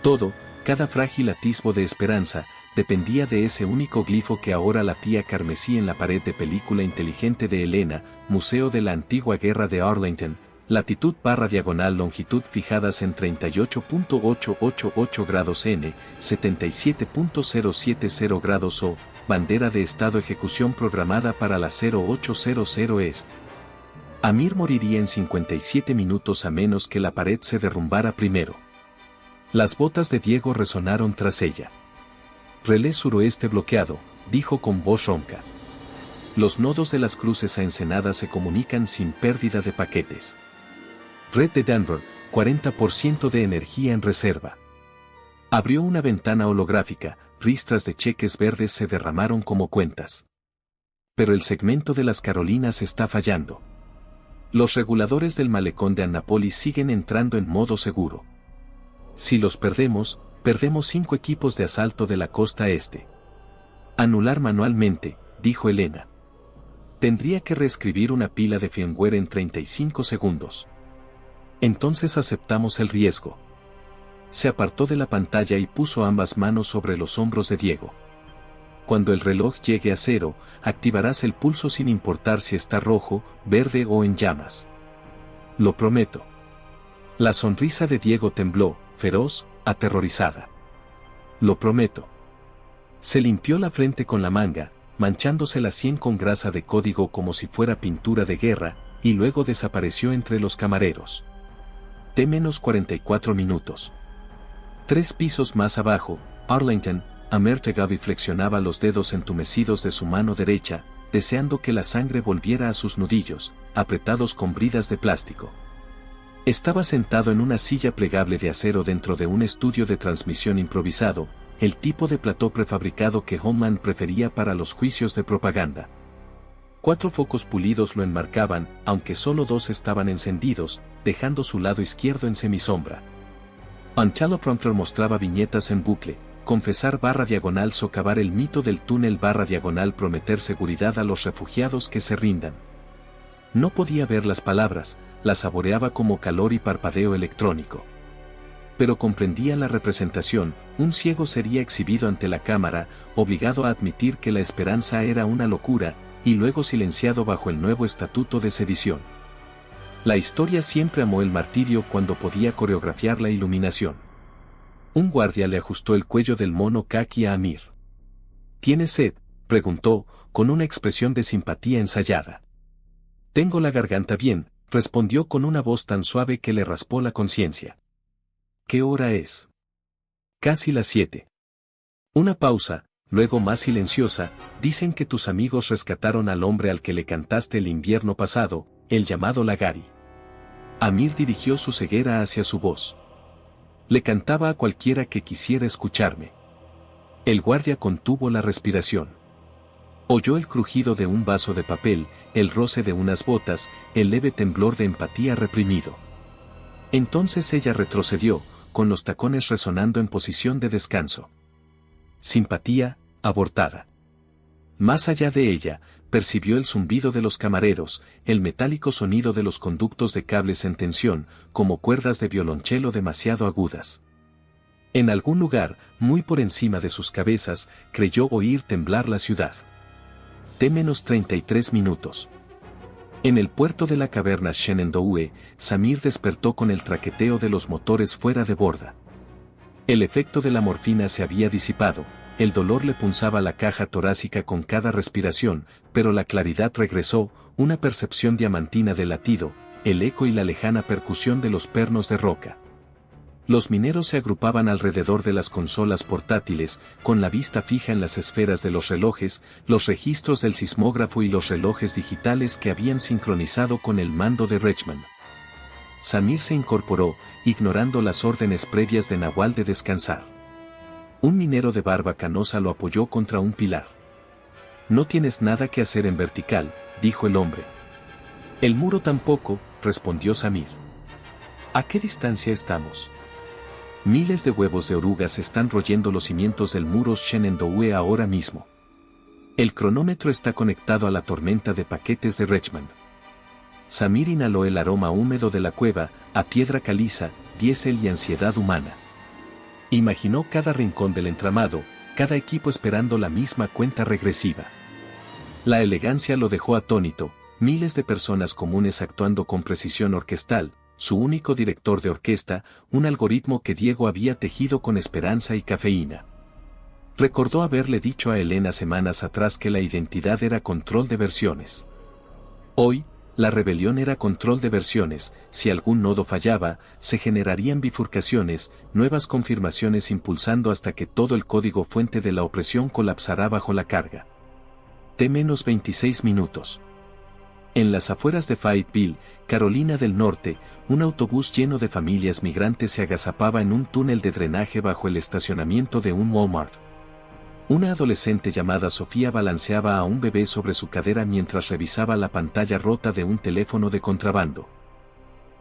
Todo, cada frágil atisbo de esperanza, dependía de ese único glifo que ahora latía carmesí en la pared de película inteligente de Elena, Museo de la Antigua Guerra de Arlington, latitud/diagonal longitud fijadas en 38.888 grados N, 77.070 grados O, bandera de estado ejecución programada para la 0800 Est. Amir moriría en 57 minutos a menos que la pared se derrumbara primero. Las botas de Diego resonaron tras ella. Relé suroeste bloqueado, dijo con voz ronca. Los nodos de las cruces a Ensenada se comunican sin pérdida de paquetes. Red de Denver, 40% de energía en reserva. Abrió una ventana holográfica, ristras de cheques verdes se derramaron como cuentas. Pero el segmento de las Carolinas está fallando. Los reguladores del malecón de Annapolis siguen entrando en modo seguro. Si los perdemos, perdemos 5 equipos de asalto de la costa este. Anular manualmente, dijo Elena. Tendría que reescribir una pila de firmware en 35 segundos. Entonces aceptamos el riesgo. Se apartó de la pantalla y puso ambas manos sobre los hombros de Diego. Cuando el reloj llegue a 0, activarás el pulso sin importar si está rojo, verde o en llamas. Lo prometo. La sonrisa de Diego tembló, feroz, aterrorizada. Lo prometo. Se limpió la frente con la manga, manchándose la sien con grasa de código como si fuera pintura de guerra, y luego desapareció entre los camareros. T-44 minutos. 3 pisos más abajo, Arlington, Amertegavi flexionaba los dedos entumecidos de su mano derecha, deseando que la sangre volviera a sus nudillos, apretados con bridas de plástico. Estaba sentado en una silla plegable de acero dentro de un estudio de transmisión improvisado, el tipo de plató prefabricado que Homeland prefería para los juicios de propaganda. 4 focos pulidos lo enmarcaban, aunque solo 2 estaban encendidos, dejando su lado izquierdo en semisombra. Un teleprompter mostraba viñetas en bucle, confesar /diagonal socavar el mito del túnel /diagonal prometer seguridad a los refugiados que se rindan. No podía ver las palabras, las saboreaba como calor y parpadeo electrónico. Pero comprendía la representación, un ciego sería exhibido ante la cámara, obligado a admitir que la esperanza era una locura, y luego silenciado bajo el nuevo estatuto de sedición. La historia siempre amó el martirio cuando podía coreografiar la iluminación. Un guardia le ajustó el cuello del mono caqui a Amir. ¿Tienes sed?, preguntó, con una expresión de simpatía ensayada. Tengo la garganta bien, respondió con una voz tan suave que le raspó la conciencia. ¿Qué hora es? Casi las 7. Una pausa, luego más silenciosa, dicen que tus amigos rescataron al hombre al que le cantaste el invierno pasado, el llamado Lagari. Amir dirigió su ceguera hacia su voz. Le cantaba a cualquiera que quisiera escucharme. El guardia contuvo la respiración. Oyó el crujido de un vaso de papel, el roce de unas botas, el leve temblor de empatía reprimido. Entonces ella retrocedió, con los tacones resonando en posición de descanso. Simpatía, abortada. Más allá de ella, percibió el zumbido de los camareros, el metálico sonido de los conductos de cables en tensión, como cuerdas de violonchelo demasiado agudas. En algún lugar, muy por encima de sus cabezas, creyó oír temblar la ciudad. T-33 minutos. En el puerto de la caverna Shenandoah, Samir despertó con el traqueteo de los motores fuera de borda. El efecto de la morfina se había disipado, el dolor le punzaba la caja torácica con cada respiración, pero la claridad regresó, una percepción diamantina del latido, el eco y la lejana percusión de los pernos de roca. Los mineros se agrupaban alrededor de las consolas portátiles, con la vista fija en las esferas de los relojes, los registros del sismógrafo y los relojes digitales que habían sincronizado con el mando de Richmond. Samir se incorporó, ignorando las órdenes previas de Nahual de descansar. Un minero de barba canosa lo apoyó contra un pilar. No tienes nada que hacer en vertical, dijo el hombre. El muro tampoco, respondió Samir. ¿A qué distancia estamos? Miles de huevos de orugas están royendo los cimientos del muro Shenandoah ahora mismo. El cronómetro está conectado a la tormenta de paquetes de Richmond. Samir inhaló el aroma húmedo de la cueva, a piedra caliza, diésel y ansiedad humana. Imaginó cada rincón del entramado, cada equipo esperando la misma cuenta regresiva. La elegancia lo dejó atónito, miles de personas comunes actuando con precisión orquestal, su único director de orquesta, un algoritmo que Diego había tejido con esperanza y cafeína. Recordó haberle dicho a Elena semanas atrás que la identidad era control de versiones. Hoy, La rebelión era control de versiones, si algún nodo fallaba, se generarían bifurcaciones, nuevas confirmaciones impulsando hasta que todo el código fuente de la opresión colapsará bajo la carga. T-26 minutos. En las afueras de Fayetteville, Carolina del Norte, un autobús lleno de familias migrantes se agazapaba en un túnel de drenaje bajo el estacionamiento de un Walmart. Una adolescente llamada Sofía balanceaba a un bebé sobre su cadera mientras revisaba la pantalla rota de un teléfono de contrabando.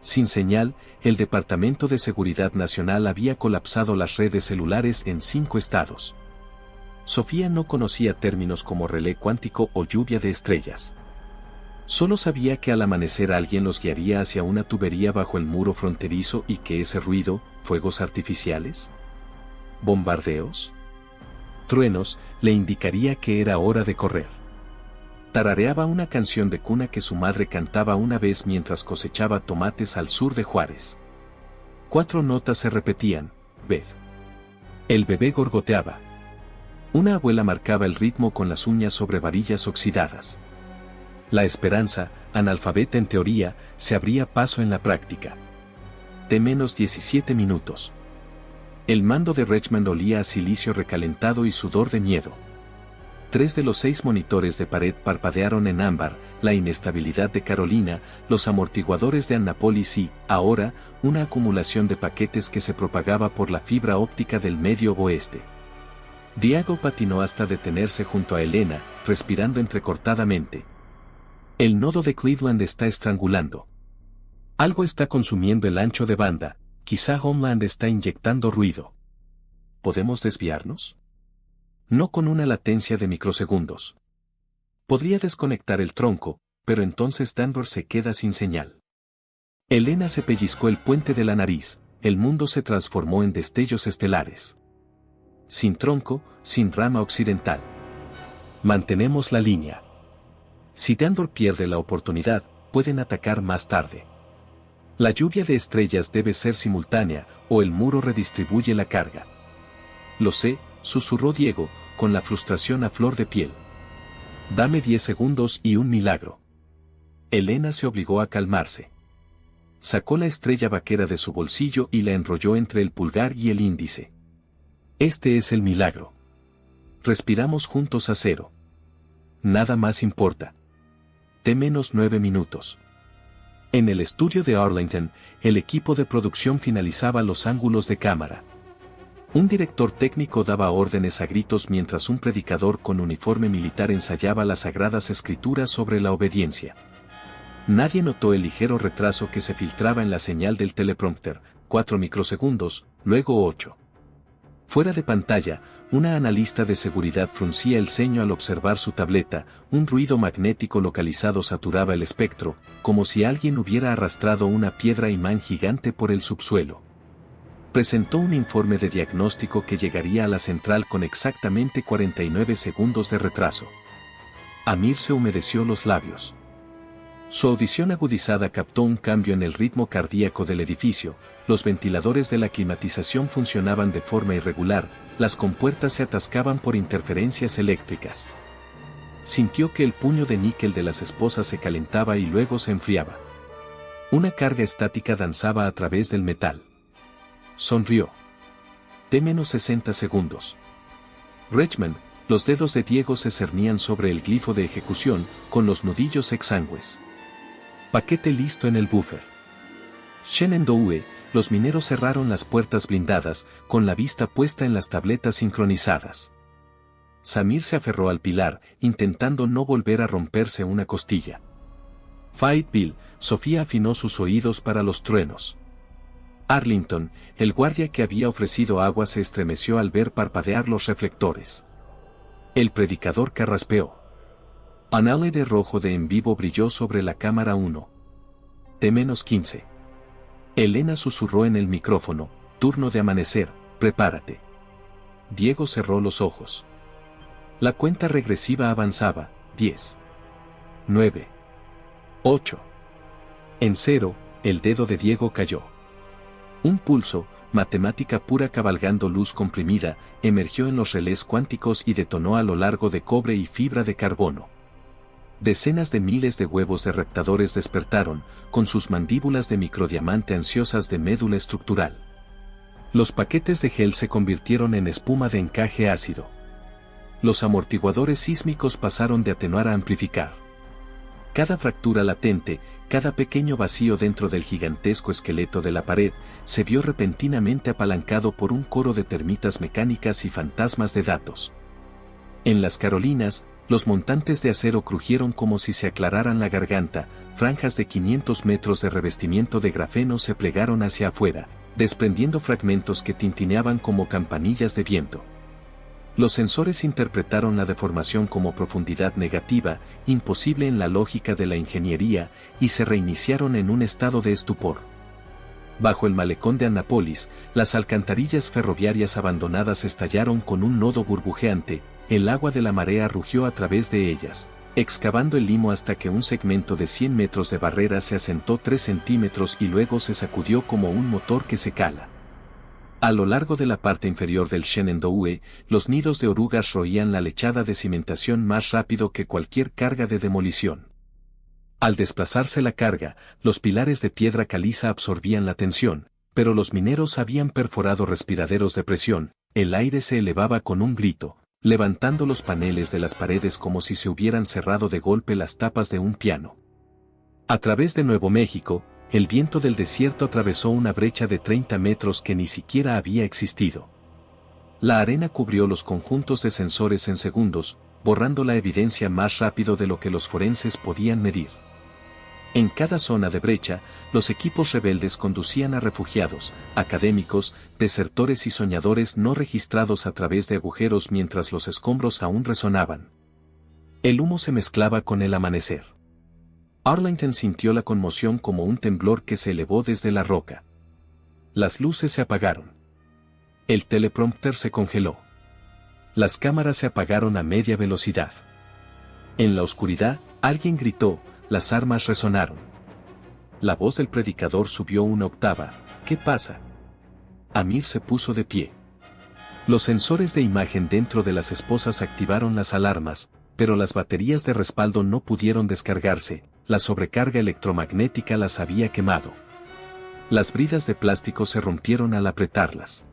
Sin señal, el Departamento de Seguridad Nacional había colapsado las redes celulares en 5 estados. Sofía no conocía términos como relé cuántico o lluvia de estrellas. Solo sabía que al amanecer alguien los guiaría hacia una tubería bajo el muro fronterizo y que ese ruido, fuegos artificiales, bombardeos, truenos, le indicaría que era hora de correr. Tarareaba una canción de cuna que su madre cantaba una vez mientras cosechaba tomates al sur de Juárez. 4 notas se repetían, Beth. El bebé gorgoteaba. Una abuela marcaba el ritmo con las uñas sobre varillas oxidadas. La esperanza, analfabeta en teoría, se abría paso en la práctica. T-17 minutos. El mando de Richmond olía a silicio recalentado y sudor de miedo. 3 de los 6 monitores de pared parpadearon en ámbar, la inestabilidad de Carolina, los amortiguadores de Annapolis y, ahora, una acumulación de paquetes que se propagaba por la fibra óptica del medio oeste. Diego patinó hasta detenerse junto a Elena, respirando entrecortadamente. El nodo de Cleveland está estrangulando. Algo está consumiendo el ancho de banda. Quizá Homeland está inyectando ruido. ¿Podemos desviarnos? No con una latencia de microsegundos. Podría desconectar el tronco, pero entonces Denver se queda sin señal. Elena se pellizcó el puente de la nariz, el mundo se transformó en destellos estelares. Sin tronco, sin rama occidental. Mantenemos la línea. Si Denver pierde la oportunidad, pueden atacar más tarde. La lluvia de estrellas debe ser simultánea, o el muro redistribuye la carga. Lo sé, susurró Diego, con la frustración a flor de piel. Dame 10 segundos y un milagro. Elena se obligó a calmarse. Sacó la estrella vaquera de su bolsillo y la enrolló entre el pulgar y el índice. Este es el milagro. Respiramos juntos a 0. Nada más importa. T-9 minutos. En el estudio de Arlington, el equipo de producción finalizaba los ángulos de cámara. Un director técnico daba órdenes a gritos mientras un predicador con uniforme militar ensayaba las sagradas escrituras sobre la obediencia. Nadie notó el ligero retraso que se filtraba en la señal del teleprompter, 4 microsegundos, luego 8. Fuera de pantalla, una analista de seguridad fruncía el ceño al observar su tableta, un ruido magnético localizado saturaba el espectro, como si alguien hubiera arrastrado una piedra imán gigante por el subsuelo. Presentó un informe de diagnóstico que llegaría a la central con exactamente 49 segundos de retraso. Amir se humedeció los labios. Su audición agudizada captó un cambio en el ritmo cardíaco del edificio, los ventiladores de la climatización funcionaban de forma irregular, las compuertas se atascaban por interferencias eléctricas. Sintió que el puño de níquel de las esposas se calentaba y luego se enfriaba. Una carga estática danzaba a través del metal. Sonrió. T-60 segundos. Richmond, los dedos de Diego se cernían sobre el glifo de ejecución, con los nudillos exangües. Paquete listo en el buffer. Shenandoah, los mineros cerraron las puertas blindadas, con la vista puesta en las tabletas sincronizadas. Samir se aferró al pilar, intentando no volver a romperse una costilla. Fayetteville, Sofía afinó sus oídos para los truenos. Arlington, el guardia que había ofrecido agua se estremeció al ver parpadear los reflectores. El predicador carraspeó. Un LED rojo de en vivo brilló sobre la cámara 1. T-15. Elena susurró en el micrófono, turno de amanecer, prepárate. Diego cerró los ojos. La cuenta regresiva avanzaba, 10. 9. 8. En 0, el dedo de Diego cayó. Un pulso, matemática pura cabalgando luz comprimida, emergió en los relés cuánticos y detonó a lo largo de cobre y fibra de carbono. Decenas de miles de huevos de raptadores despertaron, con sus mandíbulas de microdiamante ansiosas de médula estructural. Los paquetes de gel se convirtieron en espuma de encaje ácido. Los amortiguadores sísmicos pasaron de atenuar a amplificar. Cada fractura latente, cada pequeño vacío dentro del gigantesco esqueleto de la pared, se vio repentinamente apalancado por un coro de termitas mecánicas y fantasmas de datos. En las Carolinas, los montantes de acero crujieron como si se aclararan la garganta, franjas de 500 metros de revestimiento de grafeno se plegaron hacia afuera, desprendiendo fragmentos que tintineaban como campanillas de viento. Los sensores interpretaron la deformación como profundidad negativa, imposible en la lógica de la ingeniería, y se reiniciaron en un estado de estupor. Bajo el malecón de Annapolis, las alcantarillas ferroviarias abandonadas estallaron con un lodo burbujeante, el agua de la marea rugió a través de ellas, excavando el limo hasta que un segmento de 100 metros de barrera se asentó 3 centímetros y luego se sacudió como un motor que se cala. A lo largo de la parte inferior del Shenandoah, los nidos de orugas roían la lechada de cimentación más rápido que cualquier carga de demolición. Al desplazarse la carga, los pilares de piedra caliza absorbían la tensión, pero los mineros habían perforado respiraderos de presión, el aire se elevaba con un grito, levantando los paneles de las paredes como si se hubieran cerrado de golpe las tapas de un piano. A través de Nuevo México, el viento del desierto atravesó una brecha de 30 metros que ni siquiera había existido. La arena cubrió los conjuntos de sensores en segundos, borrando la evidencia más rápido de lo que los forenses podían medir. En cada zona de brecha, los equipos rebeldes conducían a refugiados, académicos, desertores y soñadores no registrados a través de agujeros mientras los escombros aún resonaban. El humo se mezclaba con el amanecer. Arlington sintió la conmoción como un temblor que se elevó desde la roca. Las luces se apagaron. El teleprompter se congeló. Las cámaras se apagaron a media velocidad. En la oscuridad, alguien gritó, las armas resonaron. La voz del predicador subió una octava. ¿Qué pasa? Amir se puso de pie. Los sensores de imagen dentro de las esposas activaron las alarmas, pero las baterías de respaldo no pudieron descargarse, la sobrecarga electromagnética las había quemado. Las bridas de plástico se rompieron al apretarlas.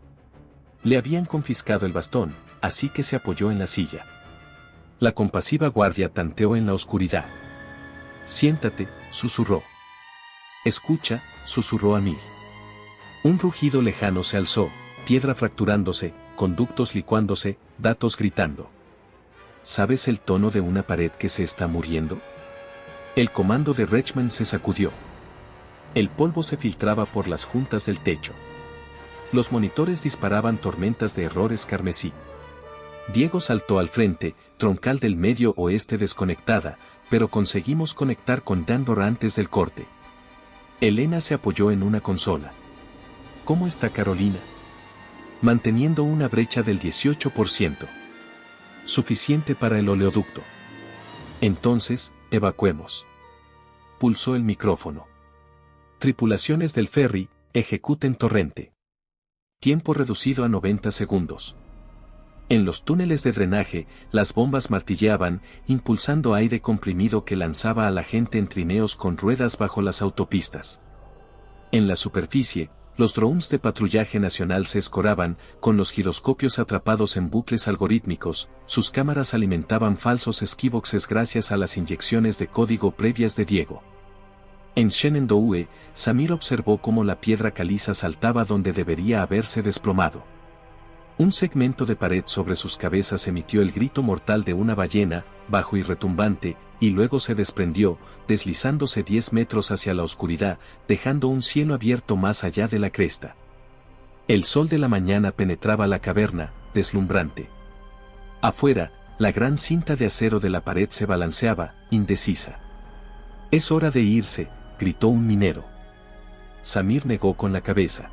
Le habían confiscado el bastón, así que se apoyó en la silla. La compasiva guardia tanteó en la oscuridad. Siéntate, susurró. Escucha, susurró Amir. Un rugido lejano se alzó, piedra fracturándose, conductos licuándose, datos gritando. ¿Sabes el tono de una pared que se está muriendo? El comando de Richmond se sacudió. El polvo se filtraba por las juntas del techo. Los monitores disparaban tormentas de errores carmesí. Diego saltó al frente, troncal del medio oeste desconectada, pero conseguimos conectar con Dandor antes del corte. Elena se apoyó en una consola. ¿Cómo está Carolina? Manteniendo una brecha del 18%. Suficiente para el oleoducto. Entonces, evacuemos. Pulsó el micrófono. Tripulaciones del ferry, ejecuten torrente. Tiempo reducido a 90 segundos. En los túneles de drenaje, las bombas martilleaban, impulsando aire comprimido que lanzaba a la gente en trineos con ruedas bajo las autopistas. En la superficie, los drones de patrullaje nacional se escoraban, con los giroscopios atrapados en bucles algorítmicos, sus cámaras alimentaban falsos esquivoxes gracias a las inyecciones de código previas de Diego. En Shenandoah, Samir observó cómo la piedra caliza saltaba donde debería haberse desplomado. Un segmento de pared sobre sus cabezas emitió el grito mortal de una ballena, bajo y retumbante, y luego se desprendió, deslizándose 10 metros hacia la oscuridad, dejando un cielo abierto más allá de la cresta. El sol de la mañana penetraba la caverna, deslumbrante. Afuera, la gran cinta de acero de la pared se balanceaba, indecisa. «Es hora de irse», gritó un minero. Samir negó con la cabeza.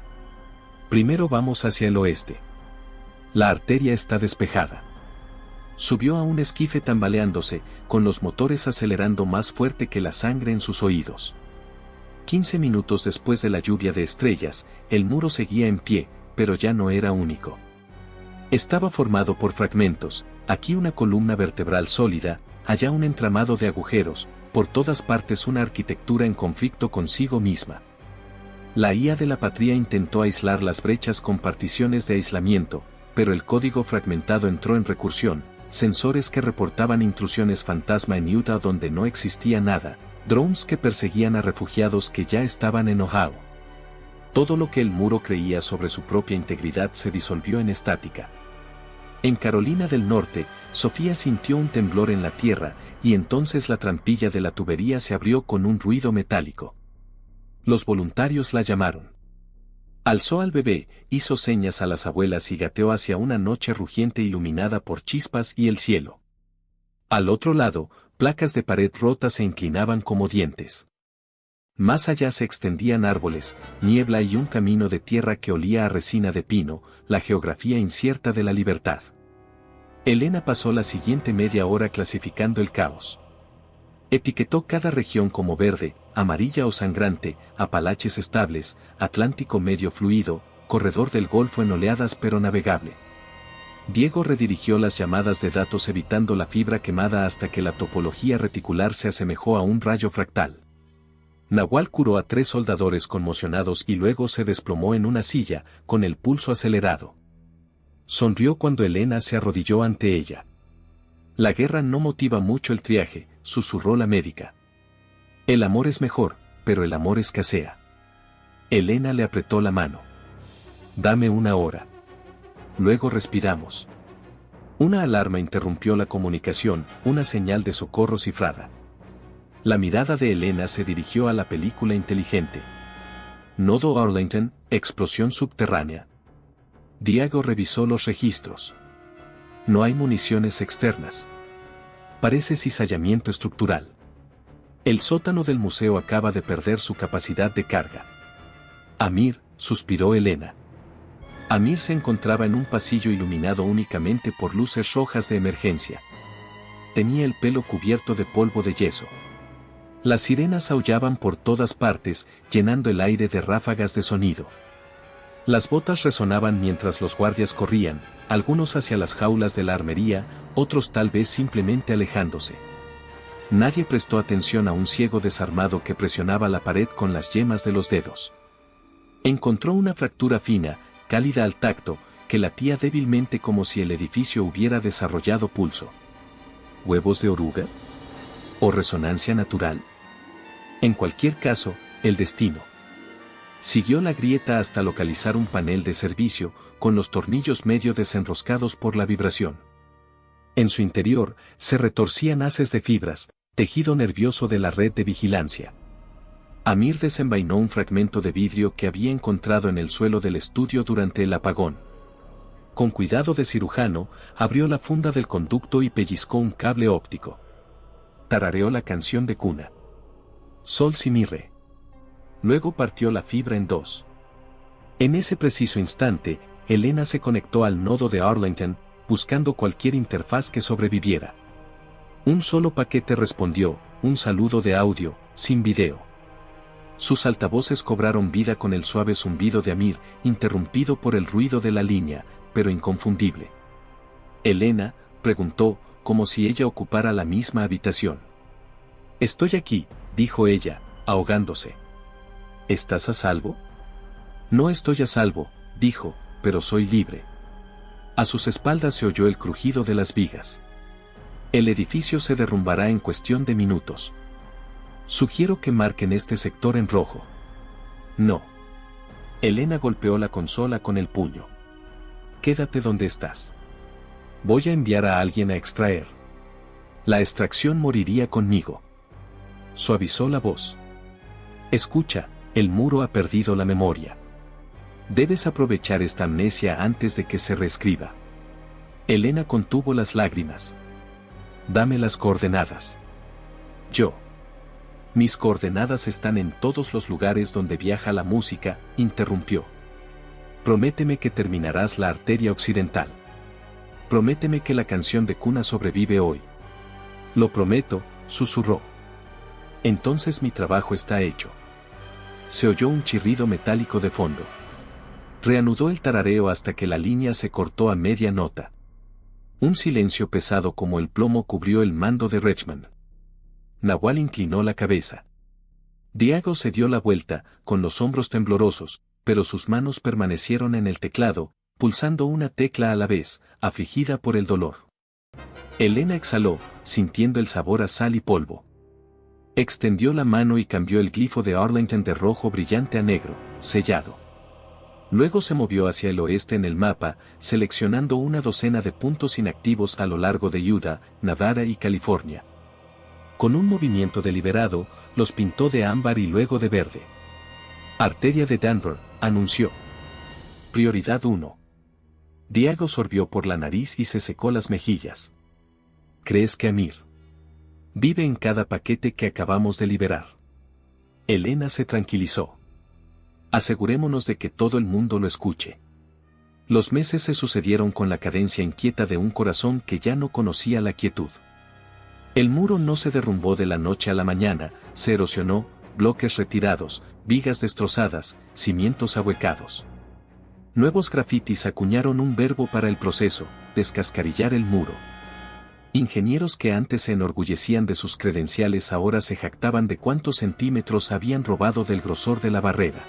«Primero vamos hacia el oeste. La arteria está despejada». Subió a un esquife tambaleándose, con los motores acelerando más fuerte que la sangre en sus oídos. 15 minutos después de la lluvia de estrellas, el muro seguía en pie, pero ya no era único. Estaba formado por fragmentos, aquí una columna vertebral sólida, allá un entramado de agujeros, por todas partes una arquitectura en conflicto consigo misma. La IA de la patria intentó aislar las brechas con particiones de aislamiento, pero el código fragmentado entró en recursión, sensores que reportaban intrusiones fantasma en Utah donde no existía nada, drones que perseguían a refugiados que ya estaban en Ohio. Todo lo que el muro creía sobre su propia integridad se disolvió en estática. En Carolina del Norte, Sofía sintió un temblor en la tierra, y entonces la trampilla de la tubería se abrió con un ruido metálico. Los voluntarios la llamaron. Alzó al bebé, hizo señas a las abuelas y gateó hacia una noche rugiente iluminada por chispas y el cielo. Al otro lado, placas de pared rotas se inclinaban como dientes. Más allá se extendían árboles, niebla y un camino de tierra que olía a resina de pino, la geografía incierta de la libertad. Elena pasó la siguiente media hora clasificando el caos. Etiquetó cada región como verde, amarilla o sangrante, Apalaches estables, Atlántico medio fluido, corredor del Golfo en oleadas pero navegable. Diego redirigió las llamadas de datos evitando la fibra quemada hasta que la topología reticular se asemejó a un rayo fractal. Nahual curó a 3 soldadores conmocionados y luego se desplomó en una silla, con el pulso acelerado. Sonrió cuando Elena se arrodilló ante ella. La guerra no motiva mucho el triaje, susurró la médica. El amor es mejor, pero el amor escasea. Elena le apretó la mano. Dame una hora. Luego respiramos. Una alarma interrumpió la comunicación, una señal de socorro cifrada. La mirada de Elena se dirigió a la película inteligente. Nodo Arlington, explosión subterránea. Diego revisó los registros. No hay municiones externas. Parece cizallamiento estructural. El sótano del museo acaba de perder su capacidad de carga. Amir, suspiró Elena. Amir se encontraba en un pasillo iluminado únicamente por luces rojas de emergencia. Tenía el pelo cubierto de polvo de yeso. Las sirenas aullaban por todas partes, llenando el aire de ráfagas de sonido. Las botas resonaban mientras los guardias corrían, algunos hacia las jaulas de la armería, otros tal vez simplemente alejándose. Nadie prestó atención a un ciego desarmado que presionaba la pared con las yemas de los dedos. Encontró una fractura fina, cálida al tacto, que latía débilmente como si el edificio hubiera desarrollado pulso. ¿Huevos de oruga? ¿O resonancia natural? En cualquier caso, el destino. Siguió la grieta hasta localizar un panel de servicio, con los tornillos medio desenroscados por la vibración. En su interior, se retorcían haces de fibras, tejido nervioso de la red de vigilancia. Amir desenvainó un fragmento de vidrio que había encontrado en el suelo del estudio durante el apagón. Con cuidado de cirujano, abrió la funda del conducto y pellizcó un cable óptico. Tarareó la canción de cuna. Sol si mi re. Luego partió la fibra en 2. En ese preciso instante, Elena se conectó al nodo de Arlington, buscando cualquier interfaz que sobreviviera. Un solo paquete respondió, un saludo de audio, sin video. Sus altavoces cobraron vida con el suave zumbido de Amir, interrumpido por el ruido de la línea, pero inconfundible. Elena, preguntó, como si ella ocupara la misma habitación. Estoy aquí, dijo ella, ahogándose. ¿Estás a salvo? No estoy a salvo, dijo, pero soy libre. A sus espaldas se oyó el crujido de las vigas. El edificio se derrumbará en cuestión de minutos. Sugiero que marquen este sector en rojo. No. Elena golpeó la consola con el puño. Quédate donde estás. Voy a enviar a alguien a extraer. La extracción moriría conmigo. Suavizó la voz. Escucha, el muro ha perdido la memoria. Debes aprovechar esta amnesia antes de que se reescriba. Elena contuvo las lágrimas. Dame las coordenadas. Yo. Mis coordenadas están en todos los lugares donde viaja la música, interrumpió. Prométeme que terminarás la arteria occidental. Prométeme que la canción de cuna sobrevive hoy. Lo prometo, susurró. Entonces mi trabajo está hecho. Se oyó un chirrido metálico de fondo. Reanudó el tarareo hasta que la línea se cortó a media nota. Un silencio pesado como el plomo cubrió el mando de Richmond. Nahual inclinó la cabeza. Diego se dio la vuelta, con los hombros temblorosos, pero sus manos permanecieron en el teclado, pulsando una tecla a la vez, afligida por el dolor. Elena exhaló, sintiendo el sabor a sal y polvo. Extendió la mano y cambió el glifo de Arlington de rojo brillante a negro, sellado. Luego se movió hacia el oeste en el mapa, seleccionando una docena de puntos inactivos a lo largo de Utah, Nevada y California. Con un movimiento deliberado, los pintó de ámbar y luego de verde. Arteria de Denver, anunció. Prioridad 1. Diego sorbió por la nariz y se secó las mejillas. ¿Crees que Amir vive en cada paquete que acabamos de liberar? Elena se tranquilizó. Asegurémonos de que todo el mundo lo escuche. Los meses se sucedieron con la cadencia inquieta de un corazón que ya no conocía la quietud. El muro no se derrumbó de la noche a la mañana, se erosionó, bloques retirados, vigas destrozadas, cimientos ahuecados. Nuevos grafitis acuñaron un verbo para el proceso, descascarillar el muro. Ingenieros que antes se enorgullecían de sus credenciales ahora se jactaban de cuántos centímetros habían robado del grosor de la barrera.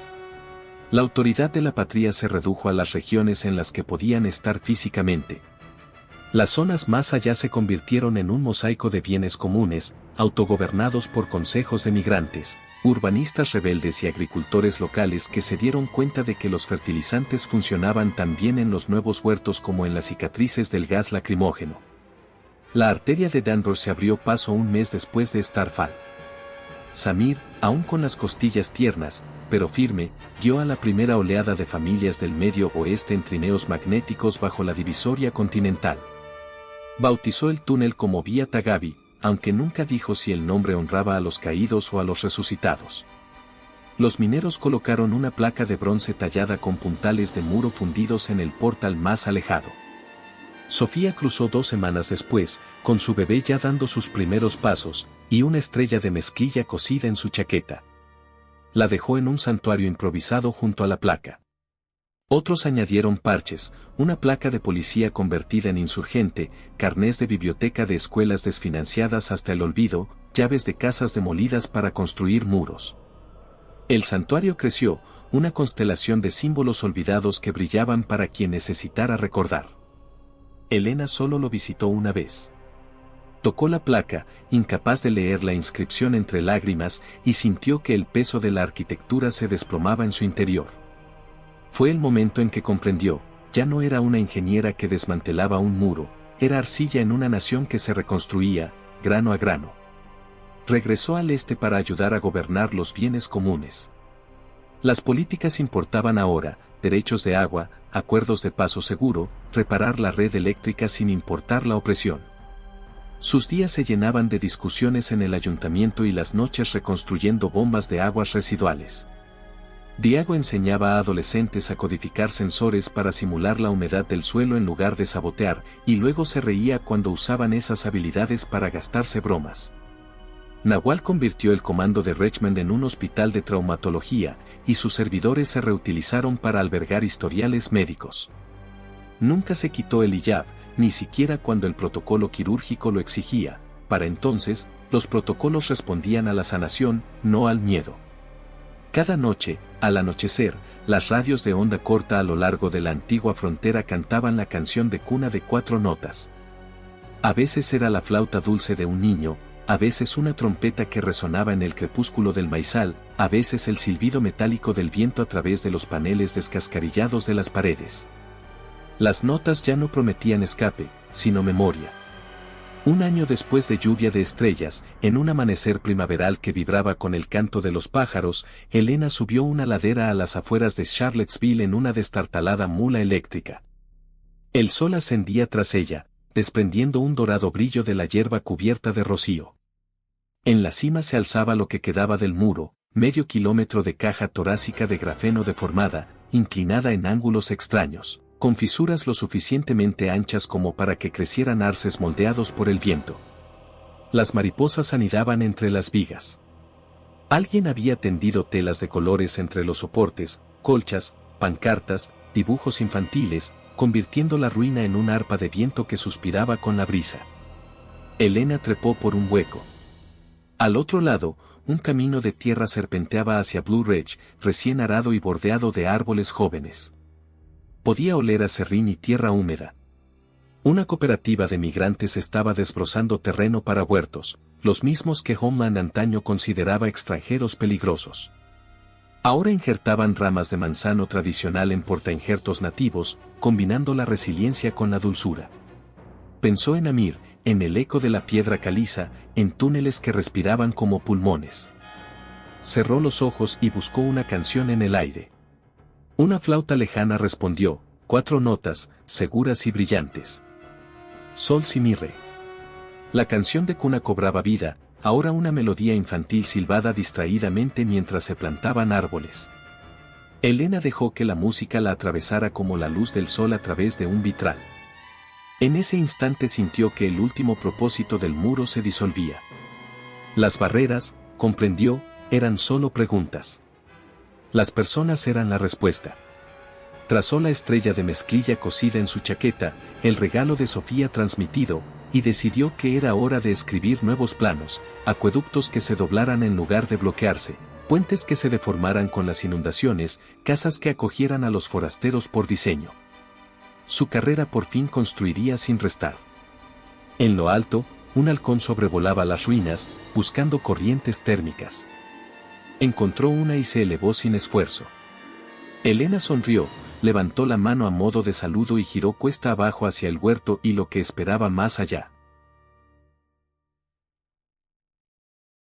La autoridad de la patria se redujo a las regiones en las que podían estar físicamente. Las zonas más allá se convirtieron en un mosaico de bienes comunes, autogobernados por consejos de migrantes, urbanistas rebeldes y agricultores locales que se dieron cuenta de que los fertilizantes funcionaban tan bien en los nuevos huertos como en las cicatrices del gas lacrimógeno. La arteria de Denver se abrió paso un mes después de Starfall. Samir, aún con las costillas tiernas, pero firme, guió a la primera oleada de familias del Medio Oeste en trineos magnéticos bajo la divisoria continental. Bautizó el túnel como Vía Tagabi, aunque nunca dijo si el nombre honraba a los caídos o a los resucitados. Los mineros colocaron una placa de bronce tallada con puntales de muro fundidos en el portal más alejado. Sofía cruzó 2 semanas después, con su bebé ya dando sus primeros pasos, y una estrella de mezclilla cosida en su chaqueta. La dejó en un santuario improvisado junto a la placa. Otros añadieron parches, una placa de policía convertida en insurgente, carnés de biblioteca de escuelas desfinanciadas hasta el olvido, llaves de casas demolidas para construir muros. El santuario creció, una constelación de símbolos olvidados que brillaban para quien necesitara recordar. Elena solo lo visitó una vez. Tocó la placa, incapaz de leer la inscripción entre lágrimas, y sintió que el peso de la arquitectura se desplomaba en su interior. Fue el momento en que comprendió, ya no era una ingeniera que desmantelaba un muro, era arcilla en una nación que se reconstruía, grano a grano. Regresó al este para ayudar a gobernar los bienes comunes. Las políticas importaban ahora, derechos de agua, acuerdos de paso seguro, reparar la red eléctrica sin importar la opresión. Sus días se llenaban de discusiones en el ayuntamiento y las noches reconstruyendo bombas de aguas residuales. Diego enseñaba a adolescentes a codificar sensores para simular la humedad del suelo en lugar de sabotear, y luego se reía cuando usaban esas habilidades para gastarse bromas. Nahual convirtió el comando de Richmond en un hospital de traumatología, y sus servidores se reutilizaron para albergar historiales médicos. Nunca se quitó el hijab, ni siquiera cuando el protocolo quirúrgico lo exigía. Para entonces, los protocolos respondían a la sanación, no al miedo. Cada noche, al anochecer, las radios de onda corta a lo largo de la antigua frontera cantaban la canción de cuna de 4 notas. A veces era la flauta dulce de un niño, a veces una trompeta que resonaba en el crepúsculo del maizal, a veces el silbido metálico del viento a través de los paneles descascarillados de las paredes. Las notas ya no prometían escape, sino memoria. Un año después de Lluvia de Estrellas, en un amanecer primaveral que vibraba con el canto de los pájaros, Elena subió una ladera a las afueras de Charlottesville en una destartalada mula eléctrica. El sol ascendía tras ella, desprendiendo un dorado brillo de la hierba cubierta de rocío. En la cima se alzaba lo que quedaba del muro, medio kilómetro de caja torácica de grafeno deformada, inclinada en ángulos extraños, con fisuras lo suficientemente anchas como para que crecieran arces moldeados por el viento. Las mariposas anidaban entre las vigas. Alguien había tendido telas de colores entre los soportes, colchas, pancartas, dibujos infantiles, convirtiendo la ruina en una arpa de viento que suspiraba con la brisa. Elena trepó por un hueco. Al otro lado, un camino de tierra serpenteaba hacia Blue Ridge, recién arado y bordeado de árboles jóvenes. Podía oler a serrín y tierra húmeda. Una cooperativa de migrantes estaba desbrozando terreno para huertos, los mismos que Homeland antaño consideraba extranjeros peligrosos. Ahora injertaban ramas de manzano tradicional en portainjertos nativos, combinando la resiliencia con la dulzura. Pensó en Amir, en el eco de la piedra caliza, en túneles que respiraban como pulmones. Cerró los ojos y buscó una canción en el aire. Una flauta lejana respondió, 4 notas, seguras y brillantes. Sol si mi re. La canción de cuna cobraba vida, ahora una melodía infantil silbada distraídamente mientras se plantaban árboles. Elena dejó que la música la atravesara como la luz del sol a través de un vitral. En ese instante sintió que el último propósito del muro se disolvía. Las barreras, comprendió, eran solo preguntas. Las personas eran la respuesta. Trazó la estrella de mezclilla cosida en su chaqueta, el regalo de Sofía transmitido, y decidió que era hora de escribir nuevos planos, acueductos que se doblaran en lugar de bloquearse, puentes que se deformaran con las inundaciones, casas que acogieran a los forasteros por diseño. Su carrera por fin construiría sin restar. En lo alto, un halcón sobrevolaba las ruinas, buscando corrientes térmicas. Encontró una y se elevó sin esfuerzo. Elena sonrió, levantó la mano a modo de saludo y giró cuesta abajo hacia el huerto y lo que esperaba más allá.